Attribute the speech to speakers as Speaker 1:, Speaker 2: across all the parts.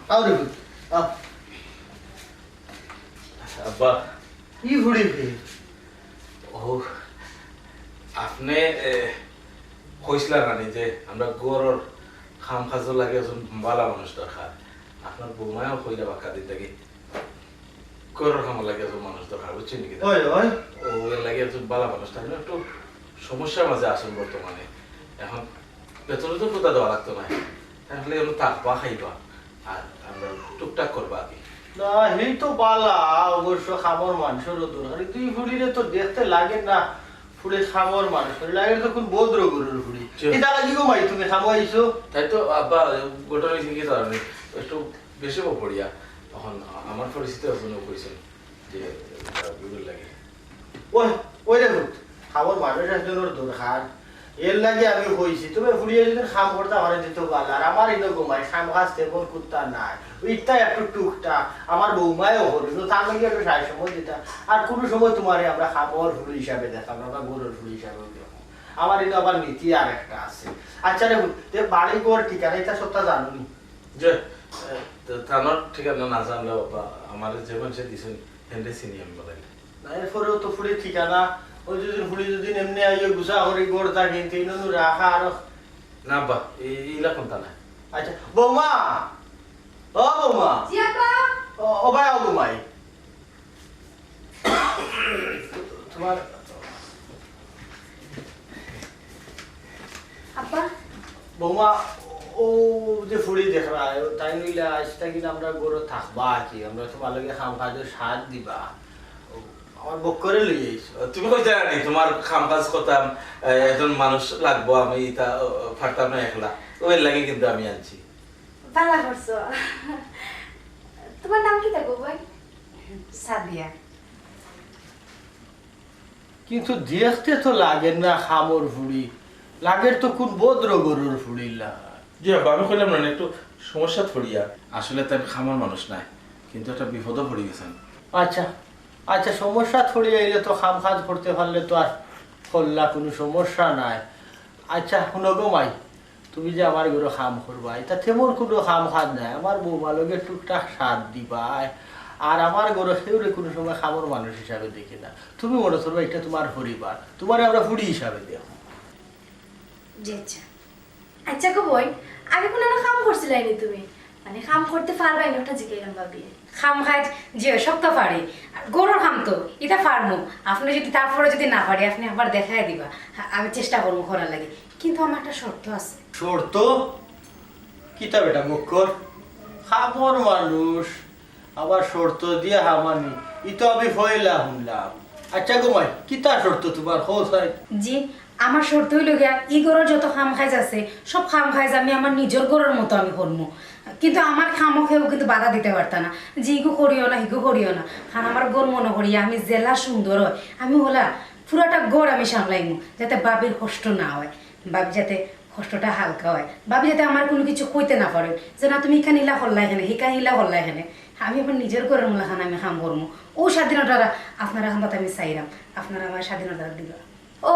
Speaker 1: আরে
Speaker 2: আব্বা
Speaker 1: কি ফুড়ি ফে
Speaker 2: ও আপনি কইসলা রানি যে আমরা গরর খাম খাজো লাগে একজন বালা মানুষ দরকার আপনার বৌমায়ও কইলা বাক্কা দিতে কি গরর খাম লাগে একজন মানুষ দরকার বুঝছেন নাকি
Speaker 1: ওই ওই
Speaker 2: ও এর লাগে একজন বালা মানুষ তাই একটু সমস্যার মাঝে আসুন বর্তমানে এখন বেতনে তো কোথা দেওয়া লাগতো না তাহলে আমরা থাকবা খাইবা আর আমরা টুকটাক করবা আর কি
Speaker 1: না এই তো বালা অবশ্য খামর মানুষেরও দরকার তুই ফুড়িরে তো দেখতে লাগে না ফুড়ে খামর মানুষ লাগে তো কোন বদ্র গরুর ফুড়ি এটা লাগি গো মাই তুমি খামো আইছো
Speaker 2: তাই তো আব্বা গোটা হয়েছে কি জানি একটু বেশি পড়িয়া তখন আমার পরিস্থিতি অর্জন করেছেন যে বিগুল লাগে
Speaker 1: ওই ওই দেখো খামর মানুষের জন্য দরকার এর লাগে আমি কইছি তুমি ফুড়িয়ে যদি খাম করতে আমার দিতে ভালো আর আমার ইনো ঘুমাই খাম খাস তেমন কুত্তা নাই ওইটা একটু টুকটা আমার বৌমায়ও হলো তার লাগে একটু সাই সময় দিতা আর কোনো সময় তোমারে আমরা খামর ফুল হিসাবে দেখাম আমরা গরুর ফুল হিসাবে দেখো আমার ইনো আবার নীতি আর একটা আছে আচ্ছা দেখুন বাড়ি ঘর ঠিকানা এটা সবটা জানো নি
Speaker 2: যে থানার ঠিকানা না জানলেও বা আমার যে মানুষে দিয়েছেন হেন্ডে চিনি আমি বলেন
Speaker 1: না এরপরেও তো ফুড়ির ঠিকানা ওই যদি ফুড়ি যদি এমনি আইয়ে গুছা করে গড় থাকে তিন রাখা আর
Speaker 2: না বা এইলা কোনটা না
Speaker 1: আচ্ছা বৌমা ও বৌমা
Speaker 3: জি আপা
Speaker 1: ও ভাই ও বৌমাই তোমার
Speaker 3: আপা
Speaker 1: বৌমা ও যে ফুড়ি দেখরা তাই নইলে আজটা কিন্তু আমরা গরু থাকবা কি আমরা তোমার লগে খাম খাজের সাথ দিবা আমার বক্করে লই আইছো
Speaker 2: তুমি কইতে জানি তোমার খাম কাজ করতাম একজন মানুষ লাগবো আমি তা ফারতাম না একলা ওই লাগে কিন্তু আমি আনছি
Speaker 3: ভালো করছো তোমার নাম কি থাকবো ভাই
Speaker 4: সাদিয়া
Speaker 1: কিন্তু দেখতে তো লাগে না খামর ফুড়ি লাগের তো কোন বদ্র গরুর ফুড়ি
Speaker 2: জি আব্বা আমি কইলাম না একটু সমস্যা পড়িয়া আসলে তার খামার মানুষ নাই কিন্তু একটা বিপদও পড়ে গেছেন
Speaker 1: আচ্ছা আচ্ছা সমস্যা ছড়িয়ে এলে তো খাম খাজ করতে পারলে তো আর ফল্লা কোনো সমস্যা নাই আচ্ছা শুনো গো মাই তুমি যে আমার গরু খাম করবা এটা তেমন কোনো খাম খাজ নাই আমার বৌমা লগে টুকটাক সাথ দিবা আর আমার গরু সেউরে কোনো সময় খামর মানুষ হিসাবে দেখি না তুমি মনে করবা এটা তোমার পরিবার তোমার আমরা ফুড়ি হিসাবে দেখো
Speaker 3: জি আচ্ছা আচ্ছা গো বই আগে কোনো কাম করছিলাইনি তুমি মানে কাম করতে পারবাই না ওটা জিজ্ঞাসা ভাবি
Speaker 4: খাম খাই যে সব তো পারি আর গরুর খাম তো এটা পারমু আপনি যদি তারপরে যদি না পারি আপনি আবার দেখাই দিবা আমি চেষ্টা করবো করার লাগে কিন্তু আমার একটা শর্ত আছে
Speaker 1: শর্ত কিতা বেটা মুখর খামর মানুষ আবার শর্ত দিয়ে হামানি ইতো আমি ফয়লা শুনলাম আচ্ছা গো মাই কিতা শর্ত তোমার হোসাই
Speaker 4: জি আমার শর্ত হইল গিয়া ই গরুর যত খাম খাইজ আছে সব খাম খাইজ আমি আমার নিজের গরুর মতো আমি করবো কিন্তু আমার খামো খেয়েও কিন্তু বাধা দিতে পারতাম না যে ইগু করিও না হিগু করিও না কারণ আমার গোর মনে করিয়া আমি জেলা সুন্দর হয় আমি হলা পুরাটা গোড় আমি সামলাইমু যাতে বাবির কষ্ট না হয় বাবি যাতে কষ্টটা হালকা হয় বাবি যাতে আমার কোনো কিছু কইতে না পারে যে না তুমি এখানে হিলা হল্লা এখানে হিকা হিলা হল্লা এখানে আমি আমার নিজের ঘরের মূলাখানে আমি খাম করবো ও স্বাধীনতাটা আপনারা খামত আমি চাইলাম আপনারা আমার স্বাধীনতা দিবা
Speaker 3: ও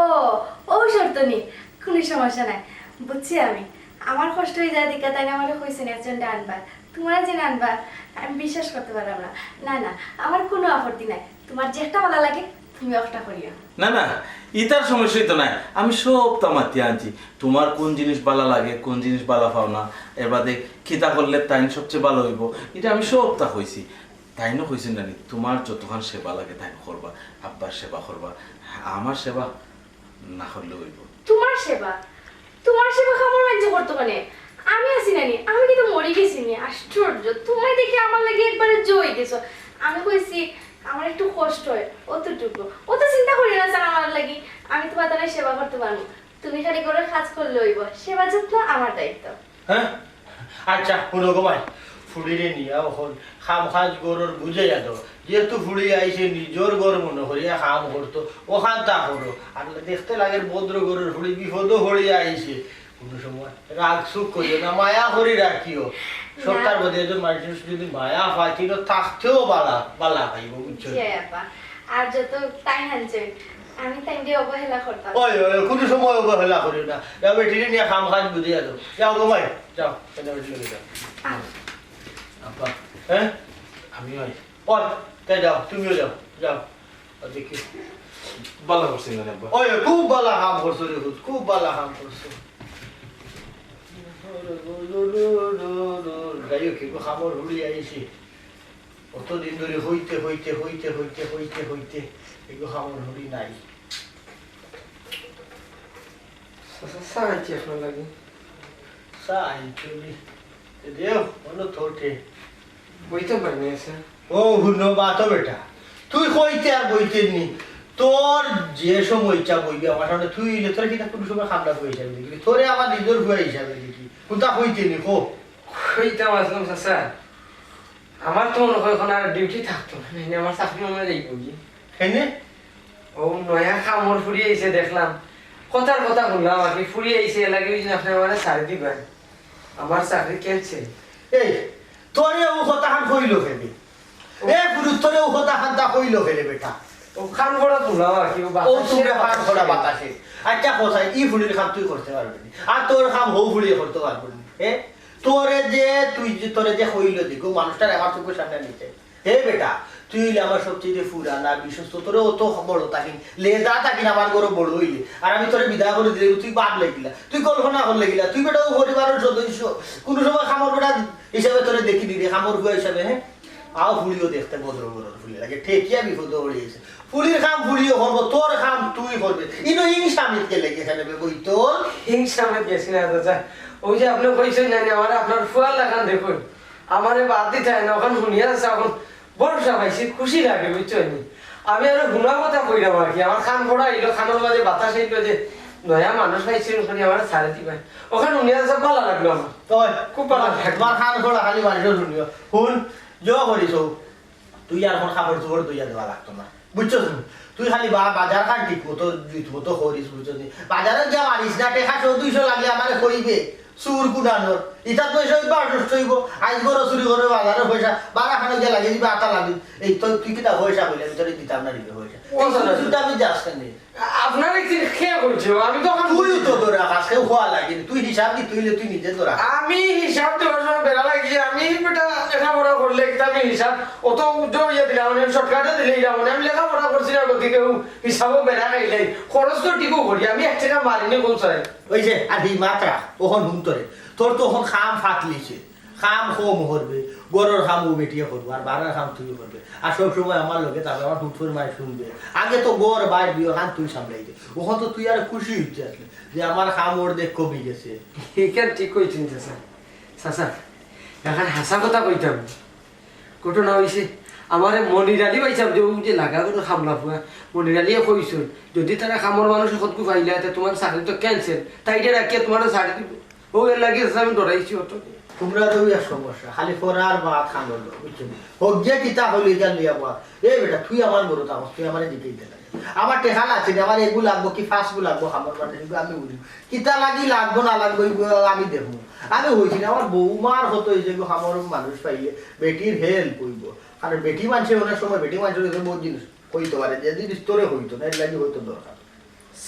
Speaker 3: ও শর্ত নি কোনো সমস্যা নাই বুঝছি আমি আমার কষ্ট হয়ে যায় দিকা তাই আমার কইছেন একজন আনবার তোমরা যে আনবার আমি বিশ্বাস করতে পারলাম না না না আমার কোনো আপত্তি নাই তোমার যেটা ভালো লাগে তুমি একটা করিও
Speaker 2: না না ইতার সমস্যাই তো নাই আমি সব তামাতি আনছি তোমার কোন জিনিস ভালো লাগে কোন জিনিস ভালো পাও না এর বাদে খিতা করলে তাই সবচেয়ে ভালো হইব এটা আমি সব তা হইছি তাই না কইছেন জানি তোমার যতক্ষণ সেবা লাগে তাই করবা আব্বার সেবা করবা আমার সেবা না করলে হইব
Speaker 3: তোমার সেবা খাবার মাঝে বর্তমানে আমি আছি নানি আমি কিন্তু মরে গেছি নি আশ্চর্য তুমি দেখে আমার লাগে একবারে জয় গেছো আমি কইছি আমার একটু কষ্ট হয় অতটুকু অত চিন্তা করি না স্যার আমার লাগি আমি তোমার দ্বারা সেবা করতে পারবো তুমি খালি করে কাজ করলে হইব সেবা যত্ন আমার দায়িত্ব
Speaker 1: হ্যাঁ আচ্ছা শুনো গো ভাই ফুড়িরে নিয়া হল খাম খাজ গরুর বুঝে যেত যেহেতু ফুড়ি আইসে নিজের গর মনে করিয়া খাম করতো ওখান তা করো আর দেখতে লাগে ভদ্র গরুর ফুড়ি বিপদও হরিয়া আইসে কোনো সময় রাগ সুখ করিও না মায়া করি রাখিও সপ্তাহের মধ্যে একজন মানুষ যদি মায়া পায় কিন্তু থাকতেও বালা খাইব বুঝছো
Speaker 3: আর যত টাইম আনছে আমি টাইম দিয়ে অবহেলা করতাম
Speaker 1: ওই কোনো সময় অবহেলা করিও না যাও বেটিরে নিয়ে খাম খাজ বুঝে যাও যাও গো ভাই যাও বেটিরে যাও
Speaker 2: আব্বা
Speaker 1: হ্যাঁ
Speaker 2: আমি ওই
Speaker 1: ওই তাই যাও তুমিও যাও যাও দেখি
Speaker 2: ভালো করছি না আব্বা
Speaker 1: ওই খুব ভালো কাম করছো রে খুব ভালো কাম করছো যাই হোক একটু খাবার হুড়ি আইছি অতদিন ধরে হইতে হইতে হইতে হইতে হইতে হইতে একটু খাবার হুড়ি নাই
Speaker 5: সাহায্য আপনার লাগে
Speaker 1: সাই চলি দেও বলো তোটে
Speaker 5: বইতে পারিনি আছে
Speaker 1: ও হুনো বাতো বেটা তুই কইতে আর বইতে নি তোর যে সময় ইচ্ছা বইবি আমার সামনে তুই ইলে তোর কিনা কোন সময় খামলা হয়ে যাবে দেখি তোরে আমার নিজের হুয়া হিসাবে দেখি কোনটা কইতে নি কো
Speaker 5: কইতাম আসলাম চাচা আমার তো মনে হয় এখন আর ডিউটি থাকতো না নাইলে আমার চাকরি মনে যাইব কি
Speaker 1: হেনে
Speaker 5: ও নয়া কামড় ফুরিয়ে আইছে দেখলাম কথার কথা শুনলাম আর কি ফুরিয়ে আইছে লাগে ওই জন্য আপনি আমার ছাড়ি দিবেন আমার চাকরি ক্যান্সেল
Speaker 1: এই তোরে ও কথা খান কইলো ফেলে এ পুরুষ তোরে ও কথা খান তা কইলো ফেলে বেটা
Speaker 5: ও খান ভরা তুলাম আর কি
Speaker 1: ও তুমি খান খোড়া বাতাসে আচ্ছা কোথায় ই ফুলির কাম তুই করতে পারবি না আর তোর কাম হৌ ফুলিয়ে করতে পারবি না এ তোরে যে তুই যে তোরে যে কইলো দেখো মানুষটার আমার চোখের সামনে নিচে হে বেটা তুই আমার সবচেয়ে ফুরানা বিশ্বস্ত তোরে অত বড় তাকিন লেদা তাকিন আমার গরো বড় হইলে আর আমি তোরে বিদায় করে দিলে তুই বাদ লাগিলা তুই কল্পনা করলে গিলা তুই বেটা পরিবারের সদস্য কোন সময় খামর বেটা হিসাবে তোরে দেখি দিদি খামর গুয়া হিসাবে হ্যাঁ আও ফুলিও দেখতে বদর বদর ফুলি লাগে ঠেকিয়া বিপদ হয়েছে ফুলির খাম ফুলিও করবো তোর খাম তুই করবে ইনো ইংসামিত কে লেগে এখানে বই তোর
Speaker 5: হিংসা আমি গেছি না দাদা ওই যে আপনি কইছেন না আমার আপনার ফুয়ার লাগান দেখুন আমারে বাদ দিতে হয় না ওখানে শুনিয়া আছে এখন বর্ষা পাইছি খুশি লাগে বুঝছেন আমি আর গুণা কথা কইলাম আর কি আমার খান ভরা এলো খানোর বাজে বাতাস এলো যে নয়া মানুষ পাইছি ওখানে আমার ছাড়ে দিবেন ওখানে শুনিয়া আছে ভালো লাগলো আমার
Speaker 1: তোর
Speaker 5: খুব ভালো লাগলো
Speaker 1: তোমার খান খোলা খালি মানুষের শুনিও শুন জ করিস তুই আর এখন খাবার চোর তুই দেওয়া লাগতো না বুঝছো তুই খালি বাজার খান ঠিক মতো জুত মতো করিস বুঝছো বাজারে গিয়া মারিস না টেকা 200 লাগলে আমার কইবে চুর কুডানোর ইটা তো এসব বার নষ্ট হইব আজ বড় চুরি করে বাজারের পয়সা 12খানে গিয়া লাগে দিবা আটা লাগি এই তো তুই কিটা পয়সা বলে আমি তোরে দিতাম না দিবে পয়সা আমি যাস কেন
Speaker 5: আপনার কি খেয়ে করছো আমি তো
Speaker 1: তুই তো তোর আকাশ কেউ খোয়া লাগে তুই হিসাব দি তুই নিজে তোরা
Speaker 5: আমি হিসাব দেওয়ার সময় বেড়া লাগি আমি বেটা লেখাপড়া করলে আমি হিসাব অত উজ্জ্বল ইয়ে দিলাম শর্টকাটে দিলে আমি লেখাপড়া করছি না গতি কেউ হিসাবও বেড়া খাইলে খরচ তো টিকু করি আমি 1 টাকা মারিনি পৌঁছাই
Speaker 1: ওই যে আর এই মাত্রা ওখন হুম তোর তো ওখন খাম ফাটলিছে খাম হোম করবে গরুর খাম ও বেটিয়ে করবো আর বারার খাম তুই করবে আর সব সময় আমার লোকে তারপরে আমার হুটফুর মায় শুনবে আগে তো গড় বাইর বিয়ে খান তুই সামলাই দে ওখান তো তুই আর খুশি হচ্ছে আসলে যে আমার খাম ওর দেখ কমে গেছে
Speaker 5: এখানে ঠিক কইছেন চাচা চাচা এখন হাসা কথা কইতাম ঘটনা হয়েছে আমার মনির আলী পাইছাম যে ও যে লাগা কোনো খামলা ফুয়া মনির আলীয়ে কইছিল যদি তারা খামর মানুষ সৎকু পাইলে তোমার চাকরি তো ক্যান্সেল তাইটা রাখিয়া তোমার চাকরি দিব ও এর লাগে আমি ডরাইছি অত
Speaker 1: তোমরা রবি আর সমস্যা খালি ফরার বা খানোর বুঝছো হোক যে কিতা হলি গেল লিয়া বল এই বেটা তুই আমার বড় তাও তুই আমার দিকেই দে আমার টেকা আছে আমার এগুলো লাগবো কি ফাঁসগুলো লাগবো খাবার মানে আমি বুঝি কিতা লাগি লাগবো না লাগবো আমি দেখবো আমি হয়েছি না আমার বৌমার হতো এই যে আমার মানুষ পাইলে বেটির হেল্প হইব কারণ বেটি মানুষের অনেক সময় বেটি মানুষের বহুত জিনিস হইতে পারে যে জিনিস তোরে হইতো না এর লাগি হইতো দরকার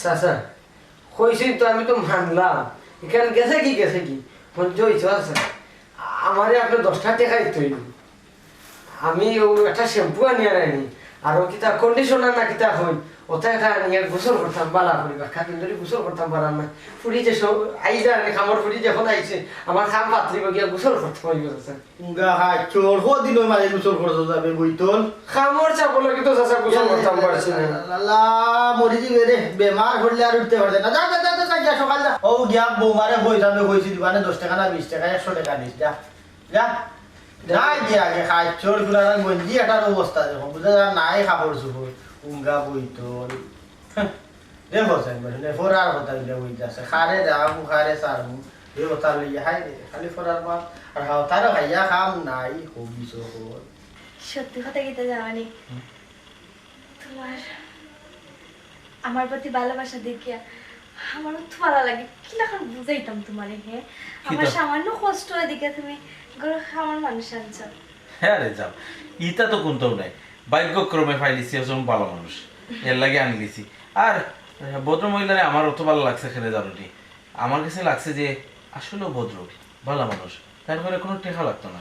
Speaker 5: চাচা কইছি তো আমি তো মানলাম এখানে গেছে কি সহ্য হয়েছে আছে আমারে আপনি 10টা টাকা দিতে হইব আমি ও একটা শ্যাম্পু আনিয়ে আনি আর ও কিতা কন্ডিশনার না কিতা হই ওটা একটা আনিয়ে গোসল করতাম বালা করি বা খাতিন ধরে গোসল করতাম পারার না ফুড়ি যে সব আইজা আনে খামর ফুড়ি যখন আইছে আমার খাম পাতলিব গিয়া গোসল করতাম হইব চাচা
Speaker 1: গা চোর দিন মাঝে গোসল করতে যাবে বইতল
Speaker 5: খামর চাপ লাগে তো চাচা গোসল করতাম পারছি না
Speaker 1: আল্লাহ মরি দিবে রে বেমার হলে আর উঠতে পারবে না যা যা যা যা যা সকাল যা ও গিয়া বৌমারে বইতে আমি কইছি দিবানে 10 টাকা না 20 টাকা 100 টাকা নিস যা যা যাই গিয়া আগে খাই চোর গুলার গঞ্জি এটার অবস্থা দেখো বুঝা যা নাই খাবার সুপুর উঙ্গা বইতল দেখো সেন মানে ফরার কথা দিলে বই যাচ্ছে খারে যাবো খারে সারমু এই কথা লইয়া হাই রে খালি ফরার বা আর হাও তার খাইয়া খাম নাই হবি সব
Speaker 3: সত্যি কথা গীতা জানি তোমার আমার প্রতি ভালোবাসা দেখিয়া আমার তো ভালো লাগে কি না বুঝাইতাম তোমারে হ্যাঁ আমার সামান্য কষ্ট হয় দেখে তুমি গরু খাওয়ার মানুষ আনছো
Speaker 2: হ্যাঁ রে যাও ইটা তো কোনটাও নাই ভাগ্যক্রমে পাইলিছি একজন ভালো মানুষ এর লাগে আনি দিছি আর ভদ্র মহিলারে আমার অত ভালো লাগছে খেলে জানুনি আমার কাছে লাগছে যে আসলে ভদ্র ভালো মানুষ তারপরে কোনো টেকা লাগতো না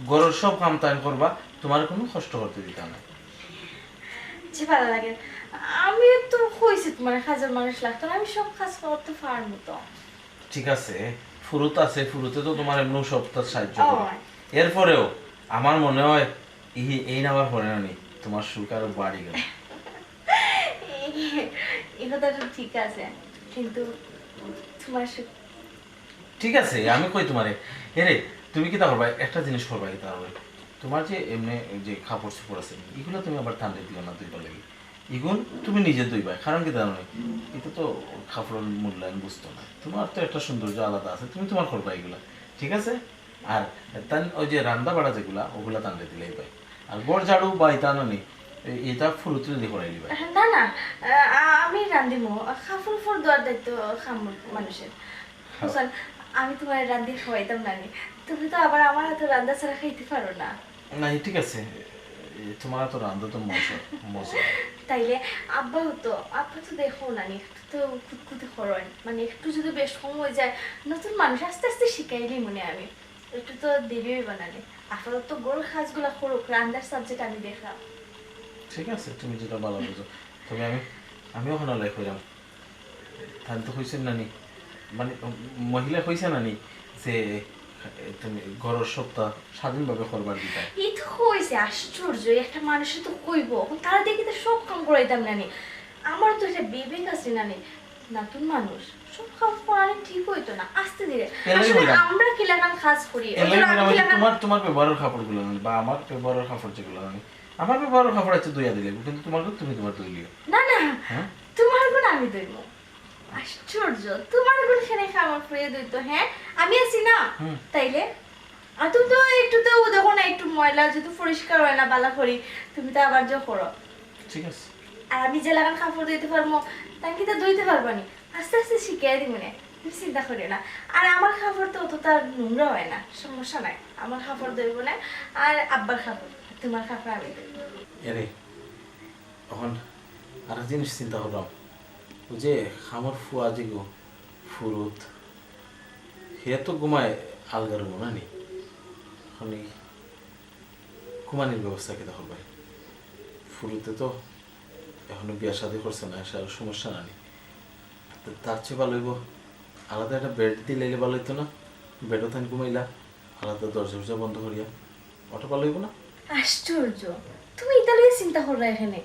Speaker 2: ঘরের সব কাম তাইন করবা, তোমার কোনো কষ্ট করতে দিতাম না।
Speaker 3: যে ভালো লাগে, আমি তো হয়েছি তোমার কাজের মানুষ লাগতো না, আমি সব কাজ করতে পারবো তো।
Speaker 2: ঠিক আছে, ফুরুত আছে, ফুরুতে তো তোমার এমন সপ্তাহ সাহায্য
Speaker 3: ও,
Speaker 2: করে। এরপরেও আমার মনে হয় এই নেওয়ার পরে না তোমার সুখ আরো বাড়ি গেল।
Speaker 3: এই কথাটা ঠিক আছে, কিন্তু তোমার
Speaker 2: ঠিক আছে, আমি কই তোমারে এরে তুমি কি তা করবা, একটা জিনিস করবা কি তাহলে, তোমার যে এমনি যে কাপড় চোপড় আছে এগুলো তুমি আবার ঠান্ডা দিও না দুইবার লাগে, এগুলো তুমি নিজে দুইবা। কারণ কি জানো, এটা তো কাপড়ের মূল্যায়ন বুঝতো না, তোমার তো একটা সৌন্দর্য আলাদা আছে, তুমি তোমার করবা এগুলা, ঠিক আছে? আর তান ওই যে রান্না বাড়া যেগুলা ওগুলা টান্ডে দিলেই পাই। আর গড় ঝাড়ু বা এটা নানি এটা ফুরুত দিয়ে করাই দিবা।
Speaker 3: না না, আমি রান্ধিমো, কাপড় ফোর দেওয়ার দায়িত্ব মানুষের। বুঝলেন, আমি তোমার রান্ধি খাওয়াইতাম না, তুমি তো আবার আমার হাতে রান্না ছাড়া খাইতে পারো না।
Speaker 2: না ঠিক আছে, তোমার তো রান্না তো মজা।
Speaker 3: তাইলে আব্বা তো দেখো না, একটু তো খুঁতখুতি করেন, মানে একটু যদি বেশ সময় যায়, নতুন মানুষ আস্তে আস্তে শিখাইলি মনে আমি একটু তো দেবেই বানালে। আপাতত গোল কাজগুলা করুক, রান্নার সাবজেক্ট আমি দেখলাম।
Speaker 2: ঠিক আছে, তুমি যেটা ভালো বুঝো। তবে আমি ওখানে লাই কইলাম, তাহলে তো হয়েছে নানি, মানে মহিলা হয়েছে নানি যে তুমি ঘরের সপ্তাহ স্বাধীনভাবে করবার দিতা।
Speaker 3: এই তো হয়েছে, আশ্চর্য, একটা মানুষের তো কইব, তারা দেখি তো সব কাম করাইতাম নানি। আমার তো এটা বিবেক আছে নানি, নতুন মানুষ সব কাম করালে ঠিক হইতো না, আস্তে ধীরে। আসলে আমরা কি লাগান কাজ করি,
Speaker 2: তোমার ব্যবহারের কাপড়গুলো বা আমার ব্যবহারের কাপড় যেগুলো আমার ব্যবহারের কাপড় আছে দুইয়া দিলে, কিন্তু তোমার তুমি তোমার দইলিও
Speaker 3: না না, তোমার গুণ আমি দইব। আশ্চর্য, তোমার গুণ খেলে আমার ফুয়ে দইতো। হ্যাঁ আমি আছি না, তাইলে আর তুমি তো একটু তো দেখো না, একটু ময়লা যেহেতু পরিষ্কার হয় না বালা করি, তুমি তো আবার যে করো।
Speaker 2: ঠিক আছে,
Speaker 3: আর আমি যে লাগান কাপড় দিতে পারবো তাকে তো ধুইতে পারবো না, আস্তে আস্তে শিখিয়ে দিব না, তুমি চিন্তা করি না। আর আমার কাপড় তো অতটা নোংরা হয় না, সমস্যা নাই, আমার কাপড় ধরবো না। আর আব্বার কাপড়, তোমার কাপড় আমি ধরবো।
Speaker 2: এরে এখন আর জিনিস চিন্তা করলাম, ওই যে আমার ফুয়া যে গো ফুরুত হে তো ঘুমায় আলগার না নি, এখন ঘুমানির ব্যবস্থা কি দেখো ভাই, ফুরুতে তো এখনো বিয়া শাদী করছে না, এসে সমস্যা না নি, তার চেয়ে ভালো হইব আলাদা একটা বেড দিলে ভালো হইতো না, বেডও তাই ঘুমাইলা আলাদা দরজা বন্ধ করিয়া, ওটা ভালো হইব না?
Speaker 3: আশ্চর্য, তুমি ইতালির চিন্তা করো এখানে,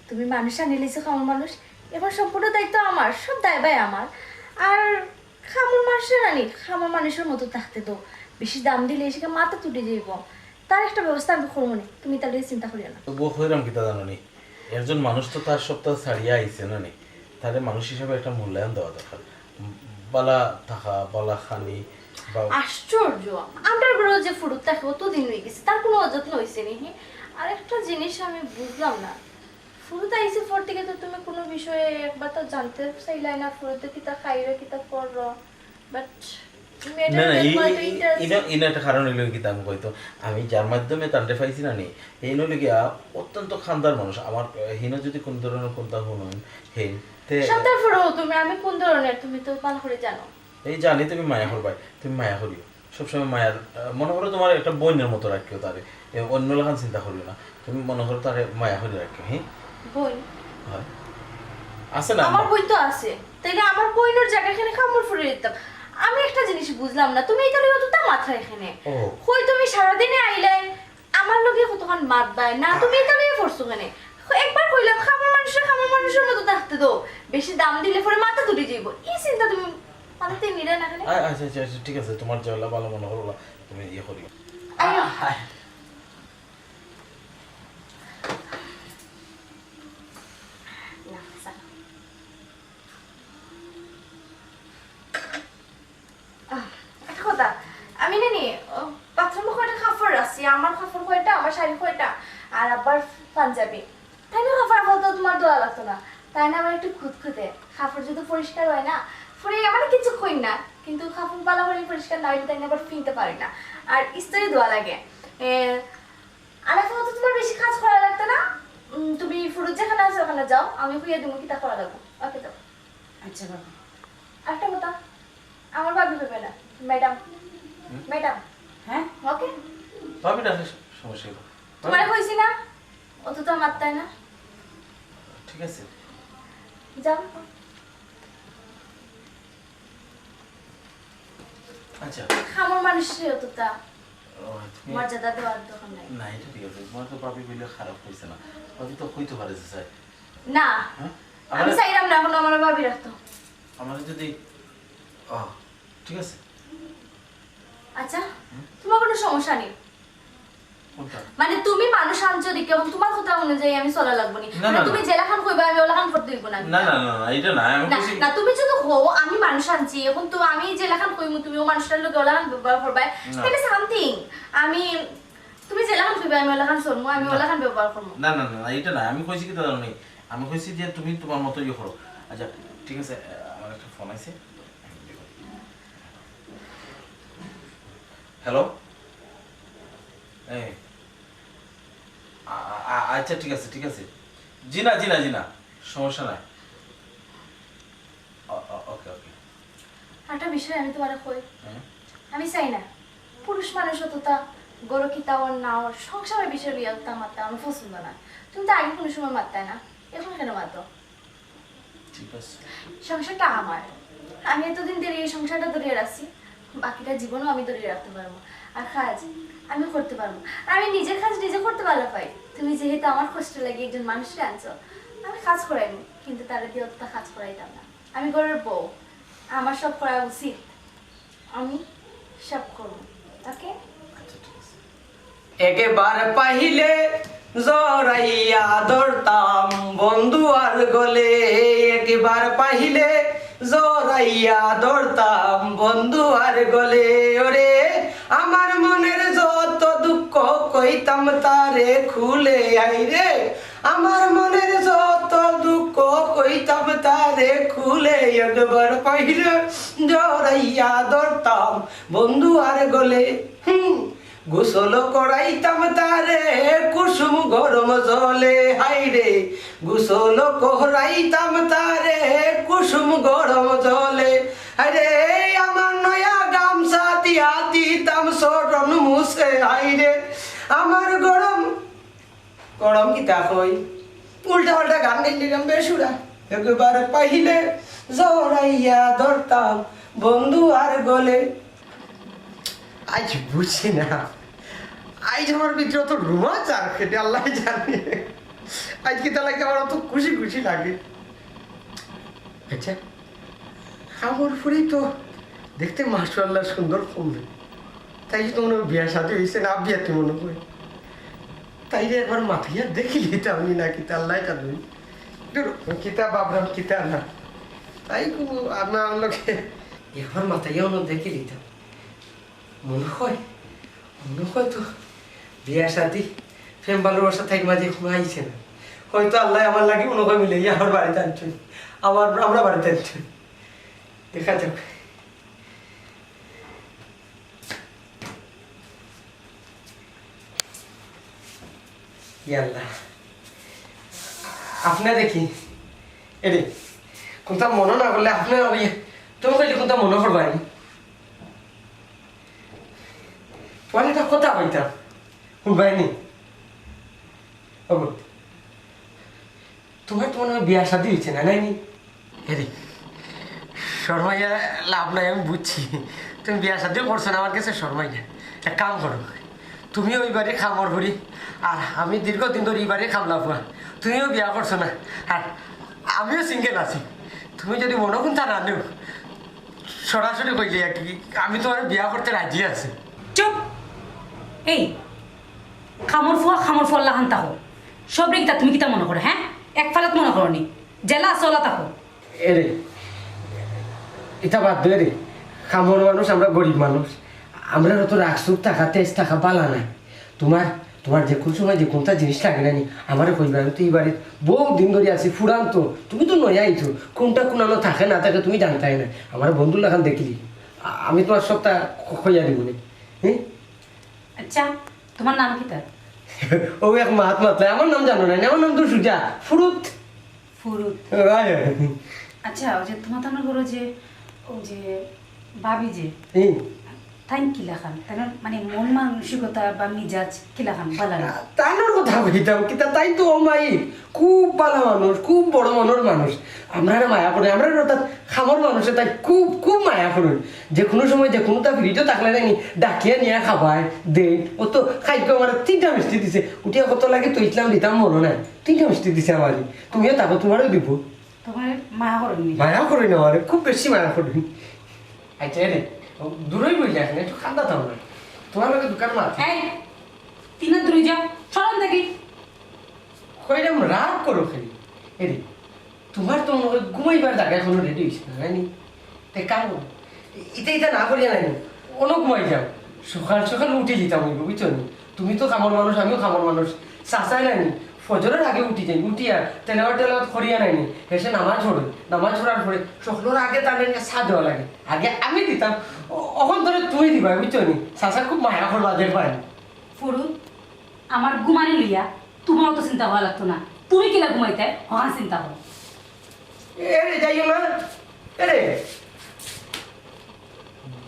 Speaker 3: তুমি মানুষ আনিলেছো খামর মানুষ, এবার সম্পূর্ণ দায়িত্ব আমার, সব দায় আমার। আর খামর মানুষের আনি খামর মানুষের মতো থাকতে তো, বেশি দাম দিলে এসে মাথা তুটে যাইব, তার একটা ব্যবস্থা আমি করবো না, তুমি ইতালির চিন্তা করিও না।
Speaker 2: তবুও হইরাম কিতা জানো নি, একজন মানুষ তো তার সপ্তাহ ছাড়িয়া আইছে না নি, তাহলে মানুষ হিসেবে একটা মূল্যায়ন দেওয়া দরকার, বালা থাকা বালা খানি।
Speaker 3: আশ্চর্য, আমার বড় যে ফুরুত থাকে অতদিন হয়ে গেছে, তার কোনো অযত্ন হয়েছে নি। আর একটা জিনিস আমি বুঝলাম না, ফুরুত আইসে পর থেকে তো তুমি কোনো বিষয়ে একবার তো জানতে চাইলাই না, ফুরুতে কিতা খাইরে কিতা করো, বাট
Speaker 2: একটা কারণ হইল কি আমি কইতো, আমি যার মাধ্যমে তান্ডে পাইছি না নি, এই নইলে গিয়া অত্যন্ত খানদার মানুষ, আমার হিন যদি কোন ধরনের কোনটা শুনুন হেন
Speaker 3: তুমি আমি কোন ধরনের তুমি তো ভালো করে জানো।
Speaker 2: এই জানি তুমি মায়া করবাই, তুমি মায়া করিও সবসময়, মায়ার মনে করো তোমার একটা বোনের মতো রাখিও তারে, অন্য লেখান চিন্তা করিও না, তুমি মনে করো তারে মায়া করে রাখিও। হ্যাঁ
Speaker 3: বোন
Speaker 2: হয় আছে না,
Speaker 3: আমার বই তো আছে, তাইলে আমার বইনের জায়গা এখানে কামড় ফুলে দিতাম। আমি একটা জিনিস বুঝলাম না, তুমি ইতালি অতটা মাথা এখানে কই, তুমি সারাদিনে আইলে আমার লগে কতক্ষণ মাত বায় না, তুমি ইতালি পড়ছো কেন? একবার কইলাম খাবার মানুষের মতো থাকতে দো, বেশি দাম দিলে পরে মাথা তুলে যাইব, এই চিন্তা তুমি মাথাতে নিলে না কেন?
Speaker 2: আচ্ছা আচ্ছা আচ্ছা ঠিক আছে, তোমার যা ভালো মনে হলো তুমি ইয়ে করিও।
Speaker 3: আমি নানি বাথরুমে কয়টা কাপড় রাখছি, আমার কাপড় কয়টা, আমার শাড়ি কয়টা, আর আবার পাঞ্জাবি, তাই না? কাপড় বলতো তোমার দোয়া লাগতো না, তাই না? আমার একটু খুঁতখুঁতে কাপড় যদি পরিষ্কার হয় না পরে আমার কিছু কই না, কিন্তু কাপড় পালা করে পরিষ্কার না হইলে তাই না আবার ফিনতে পারি না, আর ইস্ত্রি দোয়া লাগে। আর এখন তো তোমার বেশি কাজ করা লাগতো না, তুমি ফুরুত যেখানে আছে ওখানে যাও, আমি খুঁয়ে দিব কি তা করা লাগবো। ওকে যাও।
Speaker 4: আচ্ছা বাবা।
Speaker 3: একটা কথা, আমার ভাবি ভেবে না, ম্যাডাম ম্যাডাম
Speaker 4: হ্যাঁ
Speaker 3: ওকে
Speaker 2: ভাবি ডাকলে সমস্যা নেই।
Speaker 3: তোমারে কইছি না অত তো আমার তাই না
Speaker 2: ঠিক আছে
Speaker 3: যাও
Speaker 2: আচ্ছা
Speaker 3: খামর মানুষের অতটা
Speaker 2: তুমি
Speaker 3: মর্যাদা দেওয়ার দরকার নাই
Speaker 2: না এটা ঠিক আছে তোমার তো ভাবি বললে খারাপ হয়েছে না ভাবি তো হইতে পারে যে চাই
Speaker 3: না
Speaker 2: হ্যাঁ
Speaker 3: আমি চাইলাম না এখন আমার ভাবি রাখতো
Speaker 2: আমার যদি ঠিক আছে
Speaker 3: আচ্ছা তোমার কোনো সমস্যা নেই
Speaker 2: কোনটা
Speaker 3: মানে তুমি মানুষ আঞ্চলিক এবং তোমার কথা অনুযায়ী আমি চলা লাগবো নি
Speaker 2: না,
Speaker 3: মানে
Speaker 2: না,
Speaker 3: তুমি জেলাখান কইবা আমি ওলাখান করতে দিব না
Speaker 2: না না না না, এটা না আমি
Speaker 3: না
Speaker 2: বলছি
Speaker 3: না তুমি যদি হও আমি মানুষ আনছি এখন তো আমি জেলাখান কইমু তুমিও মানুষটার লোক ওলাখান ব্যবহার করবা তাহলে সামথিং আমি তুমি জেলাখান কইবা আমি ওলাখান চলমু আমি ওলাখান ব্যবহার করমু
Speaker 2: না না না এটা না আমি কইছি কি তো জানো আমি কইছি যে তুমি তোমার মতো ইয়ে করো আচ্ছা ঠিক আছে আমার একটা ফোন আছে হ্যালো এই আচ্ছা ঠিক আছে জি না সমস্যা নাই ওকে ওকে
Speaker 3: একটা বিষয় আমি তোমারে কই আমি চাই না পুরুষ মানুষ অতটা গরু কিতাওয়ার নাওয়ার সংসারের বিষয় লইয়া তা মাত্রা আমার পছন্দ না তুমি তো আগে কোনো সময় মারতে না এখন কেন মাতো
Speaker 2: ঠিক আছে
Speaker 3: সংসারটা আমার আমি এতদিন ধরে এই সংসারটা ধরে রাখছি বাকিটা জীবনও আমি ধরে রাখতে পারবো আর কাজ আমি করতে পারবো আর আমি নিজের কাজ নিজে করতে ভালো পাই তুমি যেহেতু আমার কষ্ট লাগে একজন মানুষকে আনছো আমি কাজ করাইনি কিন্তু তারা দিয়ে অতটা কাজ করাইতাম না আমি ঘরের বউ আমার সব করা উচিত আমি সব করবো ওকে
Speaker 2: আচ্ছা ঠিক আছে
Speaker 5: একেবার পাহিলে জরাইয়া ধরতাম বন্ধু আর গলে একবার পাহিলে জরাইয়া ধরতাম বন্ধু আর গলে ওরে আমার মনের যত দুঃখ কইতাম তারে খুলে আইরে আমার মনের যত দুঃখ কইতাম তারে খুলে একবার পাহিলে জরাইয়া ধরতাম বন্ধু আর গলে গোসল করাইতাম তারে কুসুম গরম জলে হাইরে গোসল করাইতাম তারে কুসুম গরম জলে হাইরে আমার নয়া গামছা দিয়া দিতাম সরণ মুছে হাইরে আমার গরম গরম কিতা কই উল্টা পাল্টা গান গাইলাম বেসুরা একবার পাইলে জড়াইয়া ধরতাম বন্ধু আর গলে আজ বুঝছি না আজ আমার ভিতরে অত রোমাঞ্চ আর খেটে আল্লাহ জানে আজ কি তা লাগে আমার অত খুশি খুশি লাগে আচ্ছা আমার ফুরি তো দেখতে মাশাআল্লাহ সুন্দর কমবে তাই তো মনে বিয়া সাথে হয়েছে না বিয়াতে মনে করে তাই রে একবার মাথায় দেখি লিতাম না কিতা আল্লাহ জানে কিতা বাবরাম কিতা না তাই আমার লোকে একবার মাথায় দেখি লিতাম মনে হয় তো বিয়ার সাথে প্রেম ভালোবাসা থাকি মাঝে ঘুমাইছে না হয়তো আল্লাহ আমার লাগে মনে হয় মিলে আমার বাড়িতে আনছেন আমরা বাড়িতে আনছেন দেখা যাক আল্লাহ আপনি দেখি এরে কোনটা মনে না করলে আপনার তুমি কইলে কোনটা মনে করবানি তোমার একটা কথা কইতাম শুনবাইনি তোমার তো মনে হয় বিয়া শাদী হয়েছে না নাইনি এরে শর্মাইয়া লাভ নাই আমি বুঝছি তুমি বিয়া শাদীও করছো না আমার কাছে শর্মাইয়া এক কাম করো তুমি ওই বাড়ি খামর ভরি আর আমি দীর্ঘদিন ধরে এই বাড়ি খামলা ফুয়া তুমিও বিয়া করছো না আর আমিও সিঙ্গেল আছি তুমি যদি মনে কোনটা না নেও সরাসরি কইলে আর কি আমি তোমার বিয়া করতে রাজি আছি
Speaker 4: চুপ এই খামর ফুয়া লাহান তাকো সব রেখা তুমি কিতা মনে করো হ্যাঁ এক ফালাত মনে করো নি জেলা চলা তাকো
Speaker 5: এরে এটা বাদ দে রে খামর মানুষ আমরা গরিব মানুষ আমরা তো রাখসুক টাকা তেজ টাকা পালা নাই তোমার যে কোন সময় যে কোনটা জিনিস লাগে না আমারও কইবা আমি তো এই বাড়ির বহু দিন ধরে আছি ফুরান তো তুমি তো নয় আইছো কোনটা কোনানো থাকে না থাকে তুমি জানতাই না আমার বন্ধু লাখান দেখলি আমি তোমার সবটা খইয়া দিব নি হ্যাঁ
Speaker 4: আচ্ছা তোমার নাম কি তার
Speaker 5: ও এক মহাত্মা আমার নাম জানো না আমার নাম তো সুজা ফুরুত
Speaker 4: আচ্ছা ওই যে তোমার তো করো যে ও যে ভাবি যে তাই কিলা খান তাই মানে মন মানসিকতা বা মিজাজ কিলা খান ভালো না
Speaker 5: তাইনোর কথা কইতাম কিতা তাই তো মাই খুব ভালো মানুষ খুব বড় মনের মানুষ আমরা মায়া করে আমরা অর্থাৎ খামর মানুষে তাই খুব খুব মায়া করেন যে কোনো সময় যে কোনো তা ভিডিও থাকলে নাকি ডাকিয়ে নিয়ে খাবায় দেন ও তো খাইকে আমার 3টা মিষ্টি দিছে উঠিয়া কত লাগে তো ইসলাম দিতাম মনে নাই 3টা মিষ্টি দিছে আমারই তুমিও তাকো তোমারও দিব
Speaker 4: তোমার মায়া করেননি
Speaker 5: মায়া করি না আমার খুব বেশি মায়া করি আচ্ছা রে দূরই বইলে এখন একটু খান্দা দাও না তোমার লোকের দোকান মাছ
Speaker 4: এই তিনা দূরে যাও চলন দেখি
Speaker 5: কইলাম রাগ করো খালি এরে তোমার তো ঘুমাইবার জায়গা এখনো রেডি হয়েছে না জানি তাই কাম এটা না করিয়া নাই অন্য ঘুমাই যাও সকাল সকাল উঠে যেতাম বুঝছো নি তুমি তো খামর মানুষ আমিও খামর মানুষ চাচাই নাইনি ফজরের আগে উঠি যাই উঠিয়া তেলাওয়াত করিয়া নাইনি হেসে নামাজ ছড়ে নামাজ ছড়ার পরে সকলের আগে তার চা দেওয়া লাগে আগে আমি দিতাম অখন ধরে তুমি দিবা বুঝছো নি চাচা খুব মায়া করবা দেখবাই
Speaker 4: ফুরু আমার ঘুমানি লইয়া তোমার তো চিন্তা হওয়া লাগতো না তুমি কিলা ঘুমাইতে হ্যাঁ চিন্তা হো
Speaker 5: এরে যাইও না এরে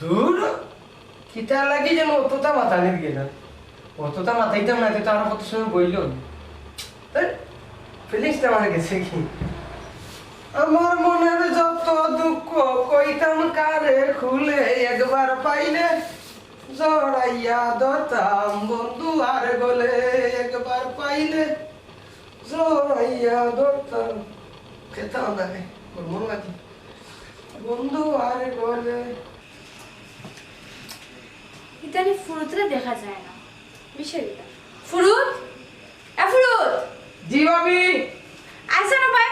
Speaker 5: দূর কিতা লাগি যেন অতটা মাথা নিয়ে গেলাম অতটা মাথাইতাম না তো আর কত সময় বইল ফিলিংসটা আমার গেছে কি আমার মনের যত দুঃখ কইতাম কারে খুলে একবার পাইলে জড়াইয়া দতাম বন্ধু আর গলে একবার পাইলে জড়াইয়া দতাম খেতাম না মন লাগে বন্ধু আর গলে
Speaker 3: ইতানি ফুরুতরে দেখা যায় না বিষয় এটা ফুরুত ফুরুত
Speaker 5: জি ভাবি
Speaker 3: আইসা না ভাই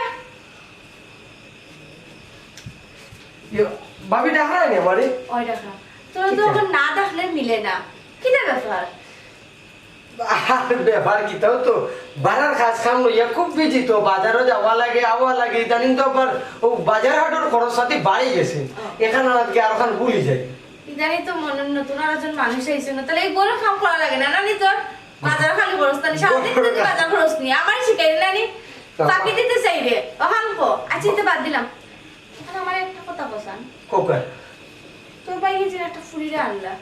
Speaker 5: ভাবি দেখা হয়নি আমারে
Speaker 3: ওই দেখা তোরা তো এখন না দেখলে মিলে না কি ব্যাপার
Speaker 5: ব্যাপার কি তাও তো বাজার কাজ কাম লইয়া খুব বিজি তো বাজারও যাওয়া লাগে আওয়া লাগে ইদানিং তো আবার ও বাজার হাটের খরচ সাথে বাড়ি গেছে এখানে আজকে আর ওখানে ভুলি যায়
Speaker 3: ইদানি তো মনে নতুন আর একজন মানুষ আইছে না তাহলে এই বড় কাম করা লাগে না নানি তোর বাজার খালি খরচ তানি সারাদিন তুই বাজার খরচ নি আমারই শিখাই নানি বাকি দিতে চাইবে অহানকো আছিতে বাদ দিলাম এখন আমার একটা কথা বসান
Speaker 5: কোকা
Speaker 3: তোর বাইকে যে একটা ফুরিরা আনলা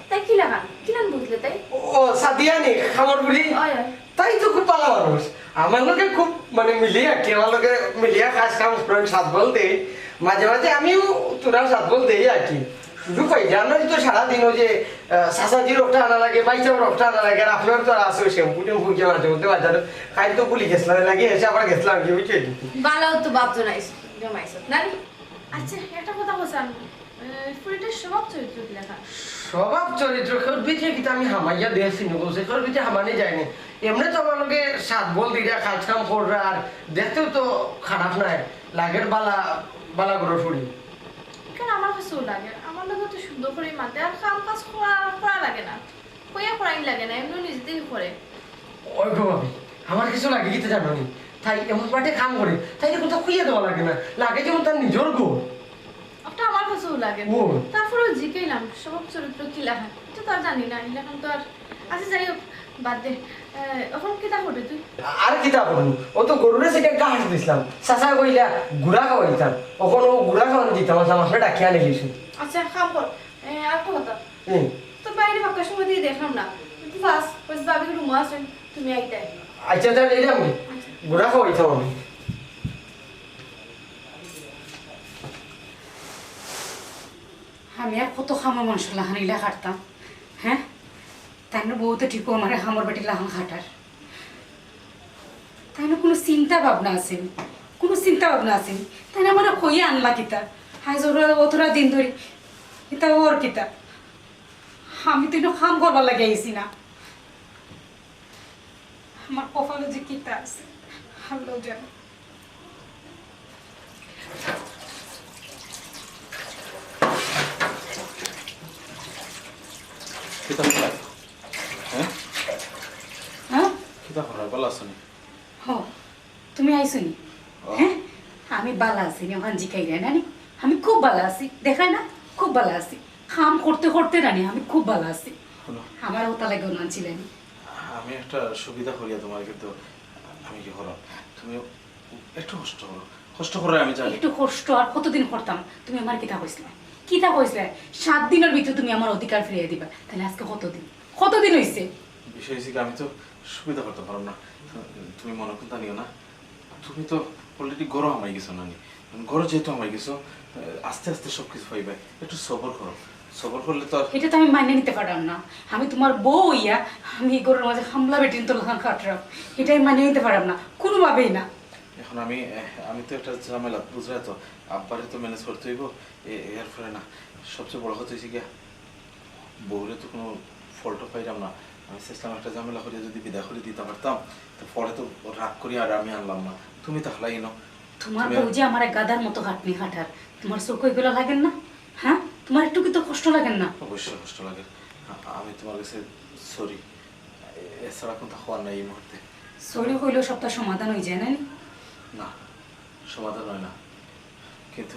Speaker 3: তাই কি লাগান কিলান বুঝলে তাই
Speaker 5: ও সাদিয়ানি খামর বুড়ি
Speaker 3: ওই
Speaker 5: তাই তো খুব ভালো মানুষ আমার লোকে খুব মানে মিলিয়া কি আমার লোকে মিলিয়া কাজ কাম করেন সাত বল দেই মাঝে মাঝে আমিও তোরা সাত বল দেই আর কি শুধু পাই জানোই তো সারাদিন ওই যে সাসাজি রোগটা আনা লাগে বাইচাও রোগটা আনা লাগে আর আপনার তো আর আছে শ্যাম্পু টেম্পু গিয়ে মাঝে মধ্যে বাজারে খাই তো ভুলি গেছিলাম লাগে এসে আবার গেছিলাম কি বুঝছি
Speaker 3: বালাও তো বাপ জনাইছ জমাইছ নানি আচ্ছা একটা কথা বসান ফুরিটার স্বভাব চরিত্র কি লেখা
Speaker 5: স্বভাব চরিত্র কেউ বিচে কিন্তু আমি হামাইয়া দিয়েছি বলছে কেউ বিচে হামানে যায়নি এমনি তো আমার লোকে সাত বল দিরা কাজ কাম কররা আর দেখতেও তো খারাপ নাই লাগের বালা বালা করে ফুরি
Speaker 3: কেন আমার কাছেও লাগে আমার লোক তো সুন্দর করে মাতে আর কাম কাজ করা লাগে না কইয়া করাই লাগে না এমনি নিজেতেই করে
Speaker 5: ওই গো ভাবি আমার কিছু লাগে কি তো জানো নি তাই এমন পাটে কাম করে তাই কোথাও খুইয়া দেওয়া লাগে না লাগে যেমন তার নিজের গো
Speaker 3: ওটা আমার কাছেও লাগে
Speaker 5: ও
Speaker 3: তারপরেও জিজ্ঞাইলাম স্বভাব চরিত্র কি লেখা এটা তো আর জানি না এখন তো আর আচ্ছা যাই হোক বাদ দে এখন কিতা করবে তুই
Speaker 5: আর কিতা করবো ও তো গরুরে সেটা গাছ দিছিলাম চাচা কইলা গুড়া খাওয়াইতাম ওখন ও গুড়া খাওয়ানো দিতাম আমার ডাকিয়া আনি গেছি
Speaker 3: আচ্ছা কাম কর আর একটা কথা তো বাইরে বাক্কার সময় দিয়ে দেখলাম না তুই ফাস ওই ভাবি রুম আসেন তুমি আইতাই
Speaker 5: আচ্ছা তাহলে এই আমি গুড়া খাওয়াইতাম আমি
Speaker 4: আমি আর কত খামর মানুষ লাহান ইলা কাটতাম হ্যাঁ তাই না বউ তো ঠিক আমার খামর বেটি লাহান খাটার তাই না কোনো চিন্তা ভাবনা আছে কোনো চিন্তা ভাবনা আছে তাই না আমার কইয়া আনলা কিতা হাই অতরা দিন ধরি কিতা ওর কিতা আমি তো খাম করবার লাগে আইছি না আমার কপালে যে কিতা আছে আল্লাহ জানে
Speaker 2: কিতা হলো হ্যাঁ
Speaker 4: হ্যাঁ
Speaker 2: কিতা হলো ভালো আছো নি
Speaker 4: হ তুমি আইছো নি হ্যাঁ আমি বালা আছি ওখান জিকাই রে নানি আমি খুব ভালো আছি দেখাই না খুব ভালো আছি খাম করতে করতে রানি আমি খুব ভালো আছি আমার ওটা লাগে না ছিলেন
Speaker 2: আমি একটা সুবিধা করিয়া তোমার কিন্তু আমি কি করলাম তুমি একটু কষ্ট করো আমি জানি
Speaker 4: একটু কষ্ট আর কতদিন করতাম তুমি আমার কিতা কইছিলা কিতা কইছিলে 7 দিনের ভিতরে তুমি আমার অধিকার ফিরিয়ে দিবা, তাহলে আজকে কতদিন হইছে?
Speaker 2: বিষয় হচ্ছে কি, আমি তো সুবিধা করতে পারব না, তুমি মনে করতে নিও না। তুমি তো অলরেডি গরম আমায় গেছো নানি, গরম যেহেতু আমায় গেছো, আস্তে আস্তে সবকিছু পাইবে, একটু সবর করো। সবর করলে তো
Speaker 4: এটা তো আমি মানিয়ে নিতে পারলাম না। আমি তোমার বউ হইয়া আমি এই গরুর মাঝে হামলা বেটিন তো লাগান কাটরাম, এটা আমি মানিয়ে নিতে পারলাম না কোনোভাবেই না।
Speaker 2: এখন আমি তো একটা ঝামেলা, বুঝলে তো, আব্বারে তো ম্যানেজ করতে হইব। এর ফলে না সবচেয়ে বড় কথা হয়েছে গিয়া, বউরে তো কোনো ফল্টও পাইলাম না। আমি চেষ্টাম একটা ঝামেলা করে যদি বিদায় করে দিতে পারতাম, তো পরে তো রাগ করি আর আমি আনলাম না, তুমি তাহলে ইনো।
Speaker 4: তোমার বউ যে আমার গাদার মতো হাঁটনি হাঁটার, তোমার চোখ ওইগুলো লাগেন না? হ্যাঁ, তোমার একটু কি তো কষ্ট লাগেন না?
Speaker 2: অবশ্যই কষ্ট লাগে। আমি তোমার কাছে সরি, এছাড়া কোনটা হওয়ার নাই এই মুহূর্তে।
Speaker 4: সরি হইলেও সবটা সমাধান হয়ে যায় না?
Speaker 2: না, সমাধান হয় না, কিন্তু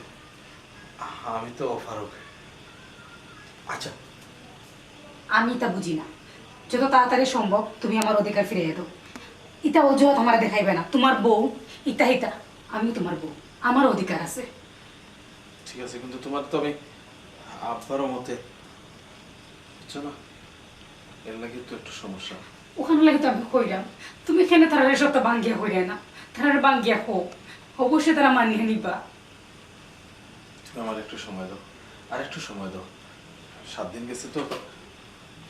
Speaker 2: আমি তো অফারক। আচ্ছা,
Speaker 4: আমি তা বুঝি না। যত তাড়াতাড়ি সম্ভব তুমি আমার অধিকার ফিরিয়ে দাও। ইটা অজুহাত আমার দেখাইবে না। তোমার বউ ইটা আমি তোমার বউ, আমার অধিকার আছে।
Speaker 2: ঠিক আছে, কিন্তু তোমার তো আমি আব্বারও মতে, বুঝছো না, এর লাগে তো একটু সমস্যা।
Speaker 4: ওখানে লাগে তো আমি কইলাম, তুমি এখানে তারা সবটা বাঙ্গিয়া কইরা না, তারা বাঙ্গিয়া হোক, অবশ্যই তারা মানিয়ে নিবা।
Speaker 2: তুমি আমার একটু সময় দাও, আর একটু সময় দাও। 7 দিন গেছে তো,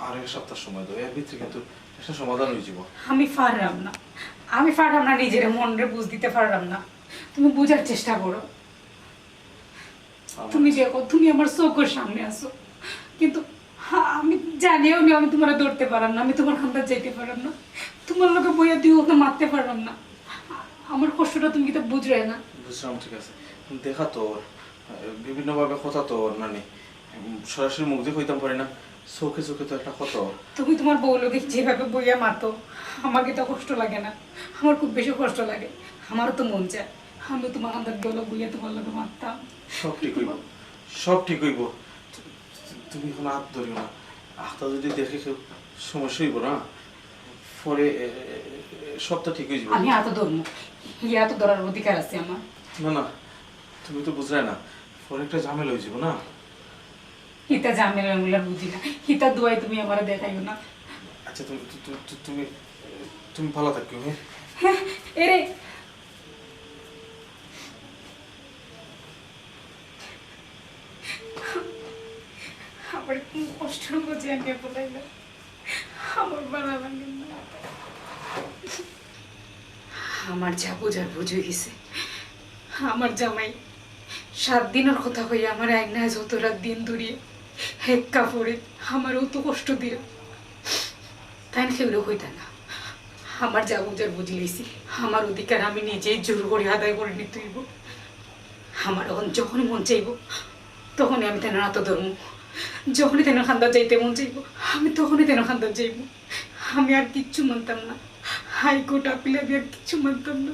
Speaker 2: আর 1 সপ্তাহ সময় দাও, এর ভিতরে কিন্তু একটা সমাধান হয়ে যাব।
Speaker 4: আমি পারলাম না নিজের মনরে বুঝ দিতে পারলাম না। তুমি বুঝার চেষ্টা করো। তুমি দেখো, তুমি আমার চোখের সামনে আসো, কিন্তু আমি জানিও নি আমি তোমার ধরতে পারলাম না, আমি তোমার খান্দার যাইতে পারলাম না, তোমার লোকে বইয়া দিয়ে ওকে মারতে পারলাম না। আমার কষ্টটা তুমি কি বুঝবে না?
Speaker 2: বুঝলাম, ঠিক আছে, দেখা তো বিভিন্নভাবে কথা তো মানে সরাসরি মুখ দিয়ে কইতাম পারি না, চোখে চোখে তো একটা কথা।
Speaker 4: তুমি তোমার বউ লোকে যেভাবে বইয়া মারতো, আমাকে তো কষ্ট লাগে না? আমার খুব বেশি কষ্ট লাগে। আমারও তো মন চায় আমি তোমার খান্দার গলা বইয়া তোমার লোকে মারতাম।
Speaker 2: সব ঠিক হইব, সব ঠিক হইব। তুমি এখন হাত ধরিও না, হাতটা যদি দেখে কেউ সমস্যা হইব না, পরে সবটা ঠিক হয়ে যাবে।
Speaker 4: আমি হাতও ধরবো, ইয়া তো ধরার অধিকার আছে আমার।
Speaker 2: না না, তুমি তো বুঝলে না, পরে একটা ঝামেলা হয়ে যাবো না।
Speaker 4: হিতা ঝামেলা এগুলা বুঝি না, হিতা দোয়াই তুমি আমার দেখাইও না।
Speaker 2: আচ্ছা, তুমি তুমি তুমি ভালো থাকিও। হ্যাঁ,
Speaker 4: হ্যাঁ, এরে আমার কোন কষ্ট বুঝি আমি বলাই না, আমার ভালো লাগে না। আমার যা বোঝার বুঝে গেছে। আমার জামাই 7 দিনের কথা হইয়া আমার এক না যত রাত দিন ধরিয়ে এক কাপড়ে আমারও তো কষ্ট দিল, তাই সেগুলো হইতা না। আমার যা বোঝার বুঝি গেছি, আমার অধিকার আমি নিজেই জোর করে আদায় করে নিতে হইব। আমার যখনই মন চাইব তখনই আমি তেন রাত ধরবো, যখনই তেন খান্দার যাইতে মন চাইব আমি তখনই তেন খান্দার যাইব। আমি আর কিচ্ছু মানতাম না, হাইকোর্ট আপিলে আমি আর কিচ্ছু মানতাম না।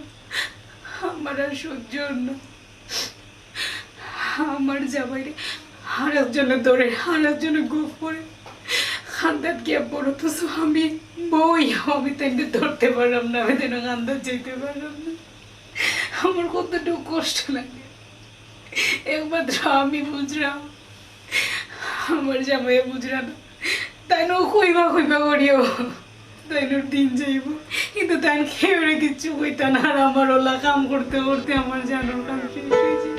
Speaker 4: আমার আর সহ্য না। আমার জামাইরে হারার জন্য দৌড়ে, হারার জন্য গোপ করে খান্দাত গিয়া বড় তো আমি বই, আমি তাইতে ধরতে পারলাম না, আমি তেন খান্দাত যাইতে পারলাম না। আমার কতটুকু কষ্ট লাগে একমাত্র আমি বুঝলাম, আমার জামাই বুঝরা না। তাই না কইবা করিও, তাই দিন যাইব, কিন্তু তাই খেয়ে কিচ্ছু কইতা না। আর আমার ওলা কাম করতে করতে আমার জানার কাম শেষ হয়েছে।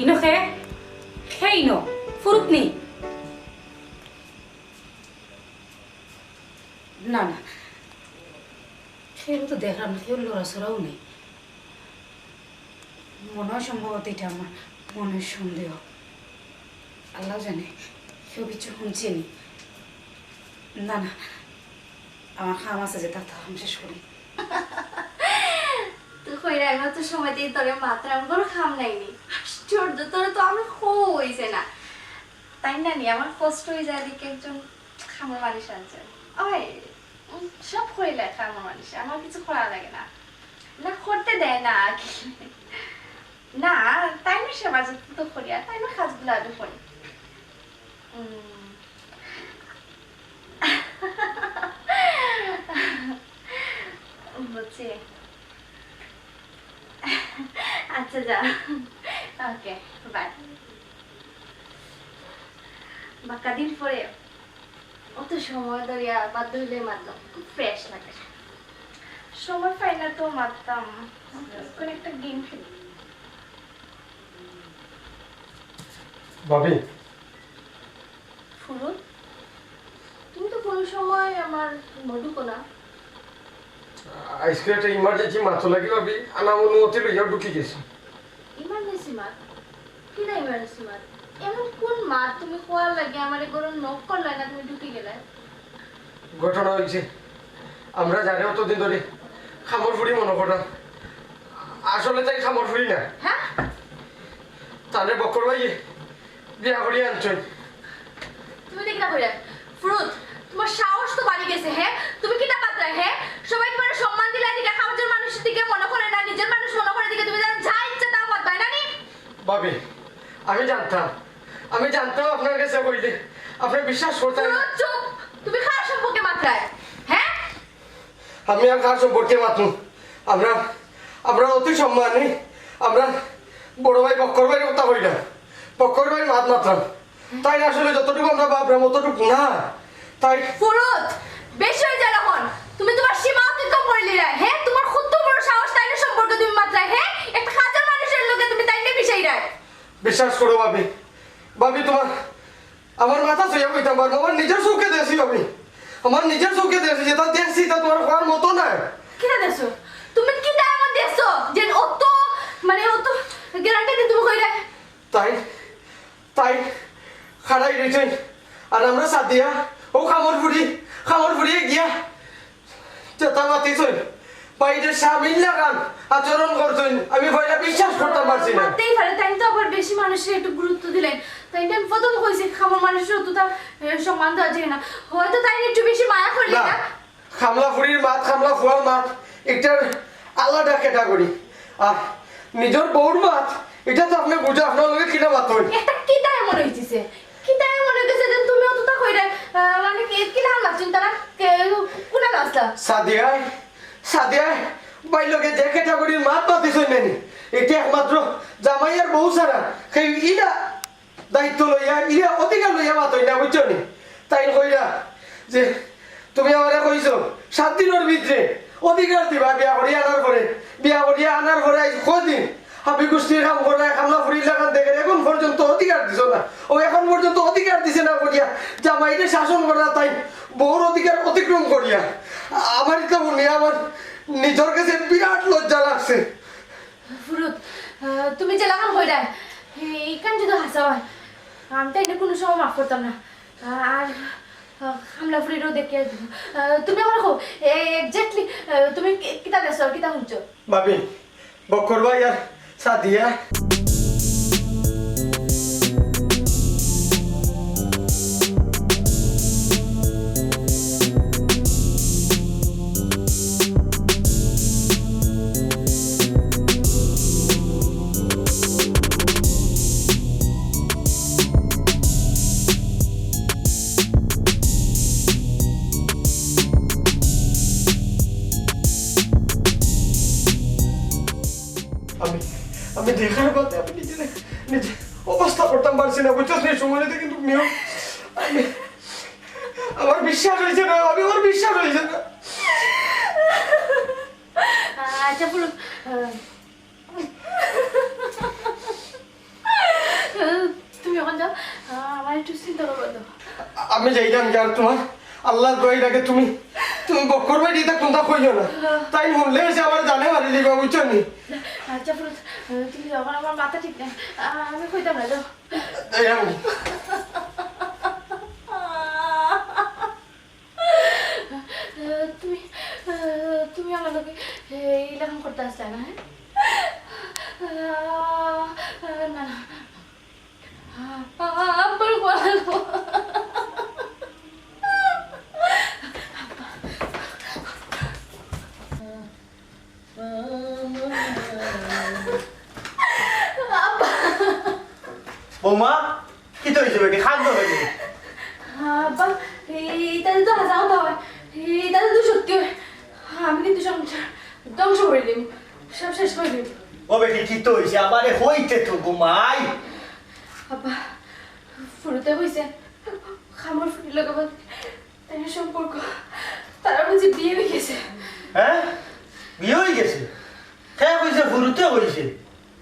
Speaker 4: ইনো খে ইনো ফুরুত নি না না, সেও তো দেখলাম না, কেউ লড়াছড়াও নেই। মনে হয় সম্ভবত এটা আমার মনের সন্দেহ, আল্লাহ জানে কেউ কিছু শুনছেনি। না না, আমার খাম আছে যে তার খাম শেষ করি।
Speaker 3: তুই কইরা এমন তো সময় দিয়ে তোরে মাত্রা আমি কোনো খাম নাইনি। আশ্চর্য, তোরে তো আমি হইছে না, তাই না নি? আমার কষ্ট হয়ে যায় দেখে একজন খামার মানুষ আনছে। ওই সব হইলে খামার মানুষ, আমার কিছু করা লাগে না, না করতে দেয় না না, তাই না? সেবা যত্ন তো করি, আর তাই না কাজগুলো আমি করি। বুঝছি, আচ্ছা যা ওকে বাই বাক্কা দিন পরে অত সময় ধরিয়া বাধ্য হইলে মারলাম খুব ফ্রেশ লাগে সময় পাই না তো মারতাম কোন একটা গেম খেলি
Speaker 5: ভাবি
Speaker 3: ফুরুত তুমি তো কোনো সময় আমার মধুকো না
Speaker 5: আজকে একটা ইমার্জেন্সি মাথা লাগে ভাবি আমার অনুমতি লইয়া ঢুকি গেছি
Speaker 3: ইমার্জেন্সি মার কি না ইমার্জেন্সি মার এমন কোন মার তুমি খোয়ার লাগে আমার গরম নক করলে না তুমি ঢুকে গেলে
Speaker 5: ঘটনা হয়েছে আমরা জানি অতদিন ধরে খামর ফুড়ি মনে করতাম আসলে তাই খামর ফুড়ি না
Speaker 3: হ্যাঁ
Speaker 5: তাহলে বকর ভাই বিয়া করিয়ে আনছেন
Speaker 3: তুমি দেখি না কইরা ফ্রুট তোমার সাহস তো বাড়ি গেছে হ্যাঁ তুমি কি না পাত্রা হ্যাঁ সবাই তোমার সম্মান দিলে দিকে খাওয়ার মানুষের দিকে মনে করে না নিজের মানুষ মনে করে দিকে তুমি যা ইচ্ছা তা মত পাই না নি
Speaker 5: ভাবি আমি জানতাম আপনার কাছে কইলে আপনি বিশ্বাস করতেন না।
Speaker 3: চুপ তুমি খাওয়ার সম্পর্কে মাত্রায় হ্যাঁ
Speaker 5: আমি আর কার সম্পর্কে মাতুন আমরা অতি সম্মানী আমরা বড় ভাই বক্কর ভাইয়ের কথা কইলাম বক্কর ভাই মাত মাত্রাম তাই আসলে যতটুকু আমরা ভাবলাম অতটুকু না তাই
Speaker 3: ফুরুত বেশি হয়ে যায় এখন তুমি তোমার সীমা অতিক্রম করে নিলে হ্যাঁ তোমার খুব বড় সাহস তাইলে সম্পর্ক তুমি মাত্রায় হ্যাঁ একটা হাজার মানুষের লোকে তুমি তাইলে বিষয় রায়
Speaker 5: বিশ্বাস করো ভাবি তোমার আমার মাথা ছুঁয়ে কইতাম পারবো আমার নিজের চোখে দেখছি ভাবি আমার নিজের চোখে দেখছি যেটা দেখছি তা তোমার হওয়ার মতো না
Speaker 3: কিনা দেছো তুমি কি ডায়মন্ড দেখছো যে অত মানে অত গ্যারান্টি দিয়ে তুমি কইরা
Speaker 5: তাই খাড়াই রয়েছেন আর আমরা সাদিয়া ও খামর ফুড়িয়ে গিয়া চেতা মাতিছেন বাইরের সামিল লাগান আচরণ করছেন আমি ভয়টা বিশ্বাস করতে পারছি না
Speaker 3: মারতেই পারে তাই তো আবার বেশি মানুষের একটু গুরুত্ব দিলেন তাই আমি প্রথম কইছি খামর মানুষের অত তার সম্মান দেওয়া যায় না হয়তো তাই একটু বেশি মায়া করলি না
Speaker 5: খামলা ফুয়ার মাত একটার আলাদা ক্যাটাগরি আর নিজের বউর মাত এটা তো আপনি বুঝে আপনার লগে কিনা মাত হইন
Speaker 3: একটা কিতা এমন হইতিছে কিতা এমন হইতেছে যে তুমি অতটা কইরা মানে কি নাম লাগছেন তারা কোনা লাস্তা
Speaker 5: সাদিয়া বাই লগে যে ক্যাটাগরির মাত পাতিছেন নেনি এটা একমাত্র জামাই আর বউ ছাড়া সেই ইরা দায়িত্ব লইয়া ইরা অধিকার লইয়া মাত হই না বুঝছো নি তাই কইরা যে তুমি আমারে কইছো 7 দিনের ভিতরে অধিকার দিবা বিয়া করিয়া আনার পরে আজ কদিন হাবি গোষ্ঠীর কাম করে খামলা ফুড়ি লাগান দেখে এখন পর্যন্ত অধিকার দিছ না ও এখন পর্যন্ত অধিকার দিছে না করিয়া জামাইরে শাসন করা তাই বউর অধিকার অতিক্রম করিয়া আমার এটা মনে আমার নিজের কাছে বিরাট লজ্জা লাগছে
Speaker 3: ফুরুত তুমি যে লাগাম কইরা এইখান যদি হাসা হয় আমি তাই কোনো সময় মাফ করতাম না আর হামলা ফুরিরও দেখে তুমি আমার কো এক্স্যাক্টলি তুমি কিতা দেছো কিতা শুনছো
Speaker 5: ভাবি বক্কর ভাই আর সাদিয়া আমি দেখার কথা আমি নিজে অবস্থা করতাম পারছি না বুঝছো সেই সময়তে কিন্তু মেয়ে আমার বিশ্বাস হয়েছে না আমার বিশ্বাস হয়েছে না
Speaker 3: আচ্ছা ফুরুত তুমি ওখান যাও আমার একটু চিন্তা করবো তো
Speaker 5: আমি যাইলাম যার তোমার আল্লাহর দয়াটাকে তুমি বক্কর ভাই দিতে কোনটা কইও না তাই শুনলে এসে আমার জানে মারি দিবা বুঝছো নি
Speaker 3: আচ্ছা ফুরুত তুমি যখন আমার মাথা ঠিক নেই আমি কইতাম না যাও
Speaker 5: আমি
Speaker 3: তুমি আমার লোকে এরকম করতে আসলে না হ্যাঁ না আব্বার বলো
Speaker 1: বৌমা কি তো হয়েছে বেটি খাদ্য হয়েছে
Speaker 3: আব্বা এইটাতে তো হাসা কথা হয় এইটাতে তো সত্যি হয় আমি কিন্তু সংসার ধ্বংস করে দিই সব শেষ করে দিই
Speaker 1: ও বেটি কি তো হইছে আমারে হইতে তো ঘুমাই
Speaker 3: আব্বা ফুরুতে হইছে খামর ফুটি লাগাবো তাই সম্পর্ক তারা বুঝি বিয়ে হয়ে গেছে
Speaker 1: হ্যাঁ বিয়ে হয়ে গেছে হ্যাঁ হইছে ফুরুতে হইছে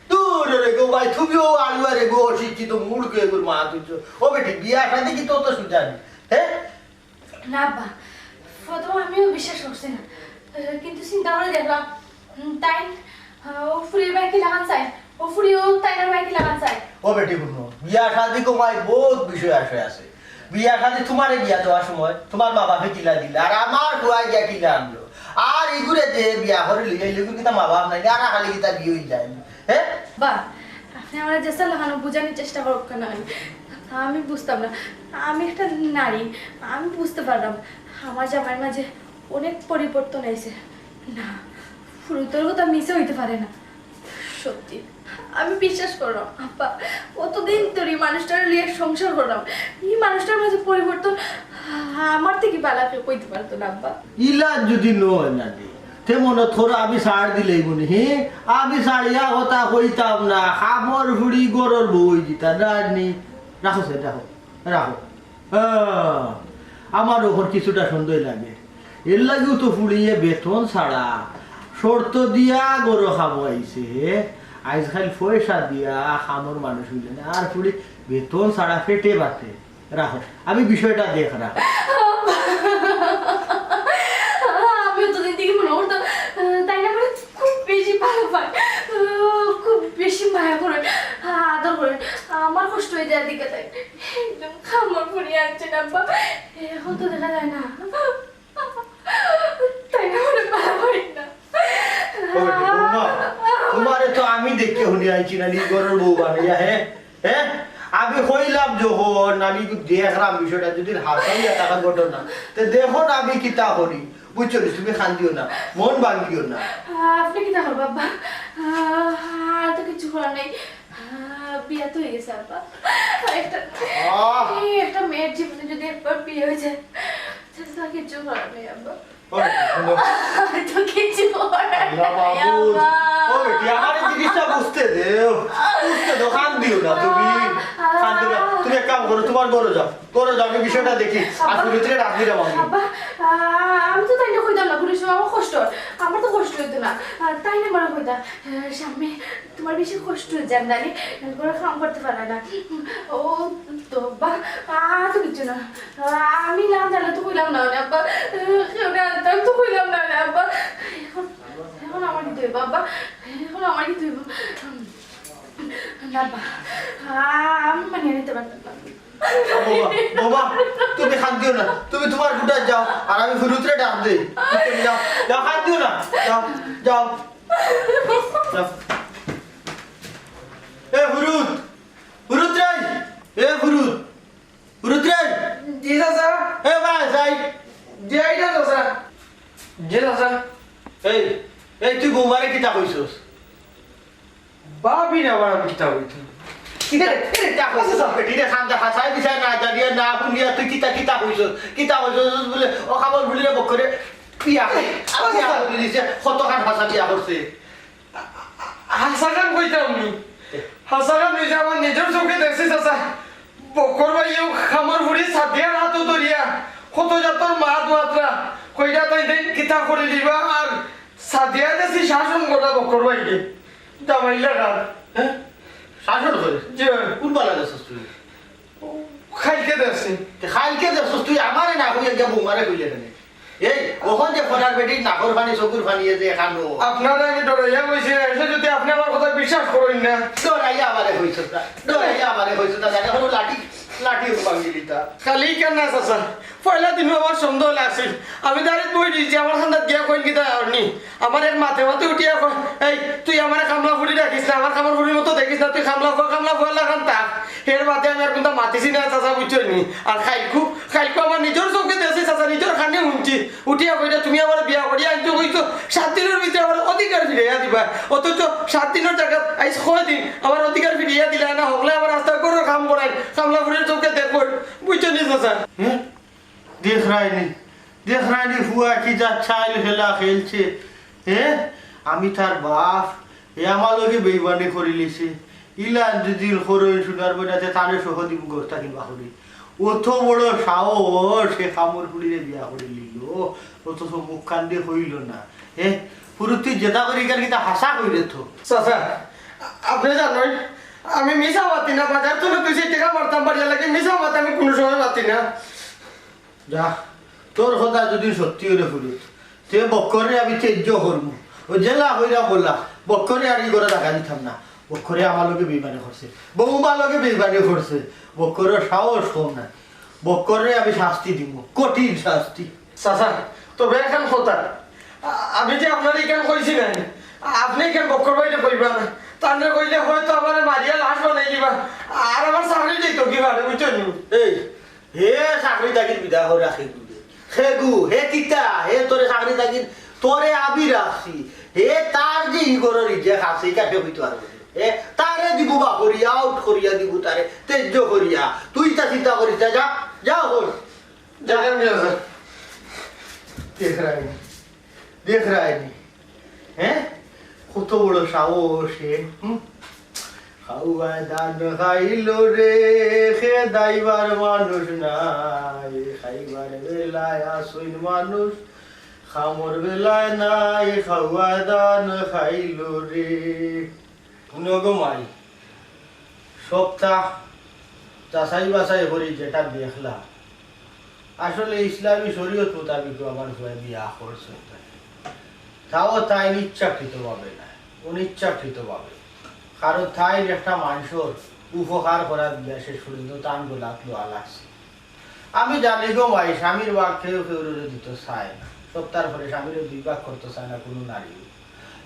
Speaker 1: দূর রে গো ভাই তুমিও আলুয়ারে গো শিক্ষিত মূর্খ এগুর মা তুই ও বেটি বিয়া শাদি কি তো সুজানি হ্যাঁ
Speaker 3: না আব্বা প্রথমে আমিও বিশ্বাস করছি না কিন্তু চিন্তা করে দেখলাম তাই ও ফুলের বাইকে লাগান চাই ও ফুলিও তাইনার বাইকে লাগান চাই
Speaker 1: ও বেটি শুনো বিয়া শাদি কমাই বহুত বিষয় আছে বিয়া শাদি তোমারে বিয়া দেওয়ার সময় তোমার মা বাপে কিলা দিলা আর আমার খুয়াই গিয়া কিলা আনলো আর এগুলো যে বিয়া করে লিয়ে এগুলো কিন্তু মা বাপ নাই আর খালি কিতা বিয়ে হয়ে যায় হ্যাঁ
Speaker 3: বা আপনি আমার চেষ্টা লাগানো বোঝানোর চেষ্টা করব কেন আমি বুঝতাম না আমি একটা নারী আমি বুঝতে পারলাম আমার জামাইয়ের মাঝে অনেক পরিবর্তন এসেছে না ফুরুতের কথা মিশে হইতে পারে না সত্যি আমি বিশ্বাস করলাম আপা কতদিন ধরে মানুষটার লিয়ে সংসার করলাম এই মানুষটার মাঝে পরিবর্তন আমার থেকে বালাকে কইতে পারতো না আব্বা
Speaker 1: ইলা যদি নয় না তেমন থোড়া আমি সার দিলেই মনে হে আমি সারিয়া কথা কইতাম না খাবর ফুড়ি গরর বই দিতা রানি রাখো সে রাখো রাখো আমার ওপর কিছুটা সুন্দর লাগে এর লাগেও তো ফুড়িয়ে বেতন ছাড়া শর্ত দিয়া গরু খাবো আইছে আজকাল পয়সা দিয়া খামর মানুষ হইলে না আর ফুড়ি বেতন ছাড়া ফেটে বাতে রাখো আমি বিষয়টা দেখ রাখো
Speaker 3: আমিও তো দিন মনে করতাম তাই না করে খুব বেশি ভালো পায় খুব বেশি মায়া করে আদর করে আমার কষ্ট হয়ে যায় দিকে তাই একদম খামর ফুরিয়ে আসছে না এখন তো দেখা যায় না তাই না করে পারি না
Speaker 1: তোমারে তো আমি দেখে শুনি আইছি না নি গরুর বউ বানাইয়া হ্যাঁ হ্যাঁ আমি কইলাম যখন আমি দেখলাম বিষয়টা যদি হাসাইয়া টাকা ঘটনা তো দেখো না আমি কিতা করি বুঝছো তুমি খান্দিও না মন ভাঙ্গিও না
Speaker 3: আপনি কি দেখো বাবা আর তো কিছু করার নেই বিয়ে তো হয়ে গেছে আব্বা একটা মেয়ের জীবনে যদি একবার বিয়ে হয়ে যায় তাহলে কিছু করার নেই আব্বা তো কিছু করার নেই আব্বা
Speaker 1: জিনিসটা বুঝতে দেও খান্দিও না তুমি খান্দিও না তুমি এক কাম করো তোমার গরো যাও আমি বিষয়টা দেখি আর তুমি রাখবি না
Speaker 3: আব্বা আমি তো তাই না কইতাম না পুলিশ আমার কষ্ট আমার তো কষ্ট হইতো না তাই না বড় কইতা স্বামী তোমার বেশি কষ্ট হয়ে যায় জানি করে কাম করতে পারে না ও তো বা তো কিছু না আমি না জানলে তো কইলাম না আব্বা কেউ জানতাম তো কইলাম না আব্বা এখন আমার কি তুই বাবা এখন আমার কি তুই না বা আমি মানিয়ে নিতে পারতাম না
Speaker 1: বাবা তুমি খান্দিও না তুমি তোমার গুটা যাও আর আমি ফুরুতরে ডাক দেই যাও যাও খান্দিও না যাও যাও এ ফুরুত রাই এ ফুরুত রাই
Speaker 5: জি চাচা
Speaker 1: এ ভাই যাই
Speaker 5: জি আইডা চাচা জি চাচা
Speaker 1: এই তুই বৌমারে কিতা কইছস
Speaker 5: বাবি না আমার কিতা হইতো
Speaker 1: বলে ও খাবার ভুলিলে বকরে পিয়া কত খান ভাষা বিয়া করছে
Speaker 5: হাসাগান কইতাম নি হাসাগান নিজে আমার নিজের চোখে দেখছি চাচা বকর ভাই খামার ভুড়ি সাদিয়ার হাতও ধরিয়া কত জাতর মাত মাত্রা কইরা তাই দেন কিতা করে দিবা আর সাদিয়া দেশি শাসন করা বকর ভাইকে দামাইলা গান
Speaker 1: হ্যাঁ শাসন করে
Speaker 5: যে
Speaker 1: কোন বালা যাচ্ছিস তুই
Speaker 5: খাইকে দেখছি
Speaker 1: খাইকে যাচ্ছিস তুই আমারে না কইয়া গিয়া বৌমারে কইলে কেন এই ওখান যে ফোনার বেটি নাকর ফানি চকুর ফানি যে এখানো
Speaker 5: আপনারা আমি ডরাইয়া কইছি এসে যদি আপনি আমার কথা বিশ্বাস করেন না
Speaker 1: ডরাইয়া আমারে হইছ না জানে হলো লাঠি বাঙ্গিলিতা
Speaker 5: খালি কেন না চাচা পয়লা দিন আমার সন্দেহ লাগছিল আমি দাঁড়িয়ে বই দিয়েছি আমার সান্দাত গিয়া কইন কিতা আরনি আমার এর মাথে উঠিয়া কয় এই তুই আমার কামলা ফুটি রাখিস না আমার কামড় ফুটির মতো দেখিস না তুই কামলা ফুয়ালা খান থাক এর মাথে আমি আর কোনটা মাতিছি না চাচা বুঝছো নি আর খাইকু আমার নিজের চোখে দেখছি চাচা নিজের খানে শুনছি উঠিয়া কইটা তুমি আমার বিয়া করিয়া আনছো কইছো 7 দিনের ভিতরে আমার অধিকার ফিরিয়া দিবা অথচ 7 দিনের জায়গা আইস 6 দিন আমার অধিকার ফিরিয়া দিলা না হকলে আমার রাস্তা করে কাম করাই কামলা ফুটির চোখে দেখো বুঝছো নি চাচা
Speaker 1: देख रहा है हुआ कि जा चाइल खेला खेलছে হ্যাঁ আমি তার বাপ হে আমার লগে বেইমানি করে লিছে ইলান যদি খরই শোনার বইটাতে তারে সহ দিব গোস্তা কিংবা করি অত বড় সাহস সে কামর পুলিরে বিয়া করে লিল অথচ মুখ কান দিয়ে হইল না হে পুরুতি জেতা করি গান কিতা হাসা কইরে তো
Speaker 5: চাচা আপনি জানেন আমি মিশা পাতি না বাজার থেকে 200 টাকা মারতাম বাড়িয়া লাগে মিশা পাতি আমি কোনো সময় পাতি না
Speaker 1: যা তোর কথা যদি সত্যি হইলে ফুরুত তে বক্করে আমি তেজ্য করবো ও জেলা হইরা বললা বক্করে আর ই করে টাকা দিতাম না বক্করে আমার লগে বেইমানি করছে বৌমার লগে বেইমানি করছে বক্করের সাহস কম না বক্করে আমি শাস্তি দিব কঠিন শাস্তি
Speaker 5: চাচা তবে এখন কথা আমি যে আপনার এখান কইছি না আপনি এখান বক্কর বাইরে কইবা না তাহলে কইলে হয়তো আমার মারিয়া লাশ বানাই দিবা আর আমার চাকরি দিত কি ভাবে বুঝছেন
Speaker 1: এই হে চাকরি তাকির বিদা করে রাখি হে গু হে তিতা হে তোরে চাকরি তাকির তোরে আবি রাখছি হে তার যে ই করে রিজে খাসি কাটে হইতো আর হে তারে দিব বা করিয়া আউট করিয়া দিব তারে তেজ্য করিয়া তুই তা চিন্তা করিস যা যা হল
Speaker 5: জানেন মিয়া
Speaker 1: দেখ রায়নি হ্যাঁ কত বড় সাহস হে খাওয়া দান খাইল রে খে দাইবার মানুষ নাই খাইবার বেলায় আসইন মানুষ খামর বেলায় নাই খাওয়া দান খাইল রে গুণগমাই সপ্তাহ যাচাই বাছাই করি যেটা দেখলাম আসলে ইসলামী শরীয়ত মোতাবিক আমার ভাই বিয়া করছে তাও তাই ইচ্ছাকৃত ভাবে না অনিচ্ছাকৃত ভাবে কারণ তাই একটা মানুষের উপকার করার দেশে শরীর টান গোলাপলো আলাসছে আমি জানি গো ভাই স্বামীর ভাগ কেউ কেউ দিতে চায় না সপ্তাহ পরে স্বামীরও 2 ভাগ করতে চায় না কোনো নারী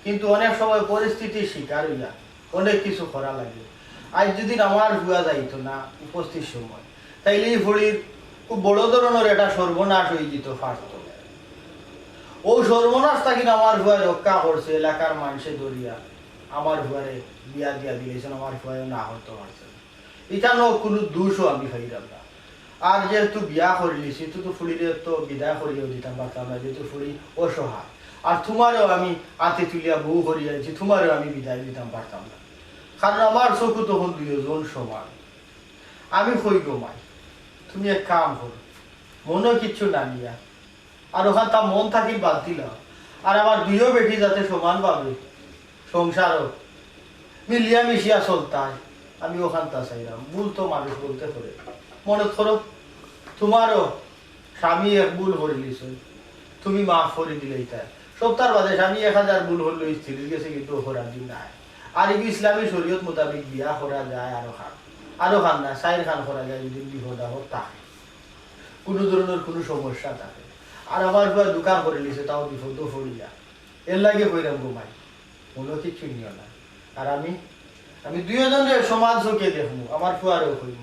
Speaker 1: কিন্তু অনেক সময় পরিস্থিতির শিকার হইয়া অনেক কিছু করা লাগে আজ যদি আমার ভুয়া যাইতো না উপস্থিত সময় তাইলে এই ভরির খুব বড় ধরনের একটা সর্বনাশ হয়ে যেত ফার্স্ট ও সর্বনাশটা কিন্তু আমার ভুয়ায় রক্ষা করছে এলাকার মানুষে ধরিয়া আমার ভুয়ারে বিয়া দিয়া দিয়েছেন আমার ভুয়ায় না হতে পারছে এটা কোনো দোষও আমি খাইলাম না আর যেহেতু বিয়া করে নিছি তো ফুলিরে তো বিদায় করিয়েও দিতাম পারতাম না যেহেতু ফুলি অসহায় আর তোমারও আমি হাতে তুলিয়া বউ করিয়াছি তোমারও আমি বিদায় দিতাম পারতাম না কারণ আমার চকু তখন 2 জন সমান আমি কই গোমাই তুমি এক কাম করো মনে কিচ্ছু না নিয়া আর ওখান তা মন থাকি বাদ দিলাম আর আমার 2 বেটি যাতে সমান পাবে সংসারও মিলিয়া মিশিয়া চলতায় আমি ওখান তা চাইলাম ভুল তো মানুষ বলতে করে মনে করো তোমারও স্বামী এক ভুল করে লিছ তুমি মাফ করে দিলেই তাই সপ্তাহ বাদে স্বামী 1000 ভুল হলো স্ত্রীর গেছে কিন্তু অপরাধী নাই আর এই ইসলামী শরীয়ত মোতাবিক বিয়া করা যায় আরো খান না 4 খান করা যায় যদি বিপদ আপদ থাকে কোনো ধরনের কোনো সমস্যা থাকে আর আমার দোকান করে লিছে তাও বিপদ পড়িয়া এর লাগে কইরাম গোমাই মনে কিছু নিও না আর আমি 2 জনের সমান চোখে দেখবো আমার ফুয়ারও কইব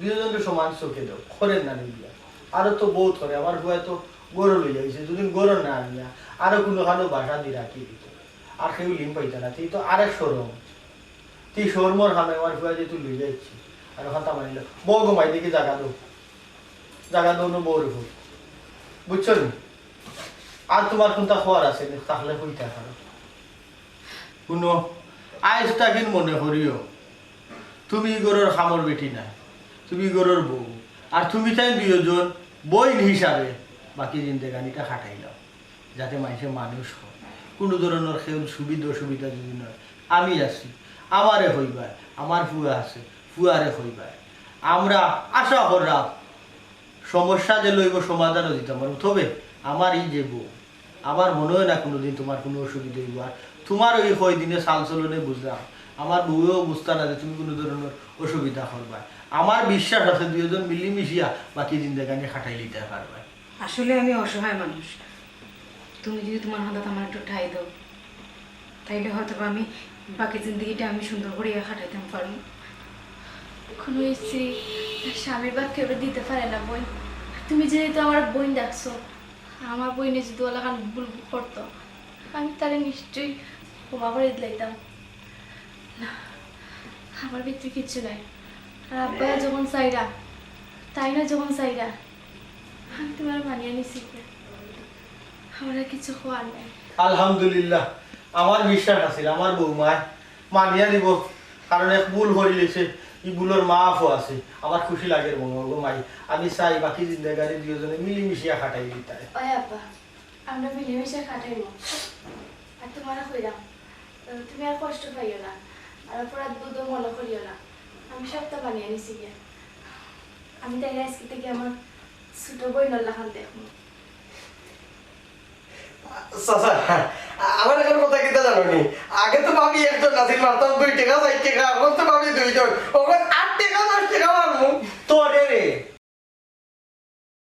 Speaker 1: 2 জনের সমান চোখে দেব করেন না নিবিয়া আরো তো বহুত করে আমার ফুয়া তো গরু লই যাইছে যদি গরু না নিয়া আরো কোনো খানো বাসা দিয়ে রাখি দিত আর কেউ লিম পাইতে না তুই তো আরেক সরম তুই সরমর খানে আমার ফুয়া যে তুই লই যাচ্ছি আর ওখান তা মানিল বউ গোমাই দেখি জায়গা দৌ বউর ফুল বুঝছো নি আর তোমার কোনটা খোয়ার আছে তাহলে কইতে পারো কোনো আইসটা কিন মনে করিও তুমি গরুর খামর বেটি না তুমি গরুর বউ আর তুমি তাই 2 জন বইন হিসাবে বাকি জিন্দেগানিটা খাটাইলাম যাতে মানুষ হয় কোনো ধরনের খেল সুবিধা যদি নয় আমি আছি আমারে হইবা আমার ফুয়া আছে ফুয়ারে হইবা আমরা আশা করলাম সমস্যা যে লইব সমাধানও দিতে পারবো তবে আমার এই যে বউ আমার মনে হয় না কোনোদিন তোমার কোনো অসুবিধা হইব আর তোমার ওই কয়দিনে চাল চলনে বুঝলাম আমার বউও বুঝতে না যে তুমি কোনো ধরনের অসুবিধা করবা আমার বিশ্বাস আছে 2 জন মিলিমিশিয়া বাকি জিন্দেগানি খাটাই লিতে পারবা
Speaker 4: আসলে আমি অসহায় মানুষ তুমি যদি তোমার হাতে আমার একটু ঠাই দাও তাইলে হয়তো আমি বাকি জিন্দগিটা আমি সুন্দর করে খাটাইতাম পারবো
Speaker 3: কোনো স্ত্রী তার স্বামীর ভাগ কেউ দিতে পারে না বোন তুমি যেহেতু আমার বোন ডাকছো আমার বোনে যদি ওলাখান ভুল করতো আমি তারে নিশ্চয়ই ক্ষমা করে দিলাইতাম না আমার ভিতরে কিচ্ছু নাই আর আব্বা যখন চাইরা তাই না যখন চাইরা আমি তোমার মানিয়ে নিছি আমার কিছু হওয়ার নাই
Speaker 1: আলহামদুলিল্লাহ আমার বিশ্বাস আছিল আমার বৌমায় মানিয়া দিব, কারণ এক ভুল হয়ে লেছে, এই ভুলের মাফও আছে। আমার খুশি লাগে বৌমা গো মাই, আমি চাই বাকি জিন্দাগারি দুজনে মিলিমিশিয়া খাটাই দিতাই।
Speaker 3: ওই আব্বা আমরা মিলেমিশে খাটাইব। আর তোমার কইলাম তুমি আর কষ্ট পাইও না, আর অপরাধ বোধও মনে করিও না। আমি সবটা বানিয়ে নিছি গিয়া। আমি তাই আজকে থেকে আমার ছোট বই নল্লাখান দেখবো।
Speaker 5: চাচা আমার এখন কথা কিতা জানো নি, আগে তো ভাবি একজন আছিল, মাত্র 2 টাকা 4 টাকা, এখন তো ভাবি 2 জন, ওখানে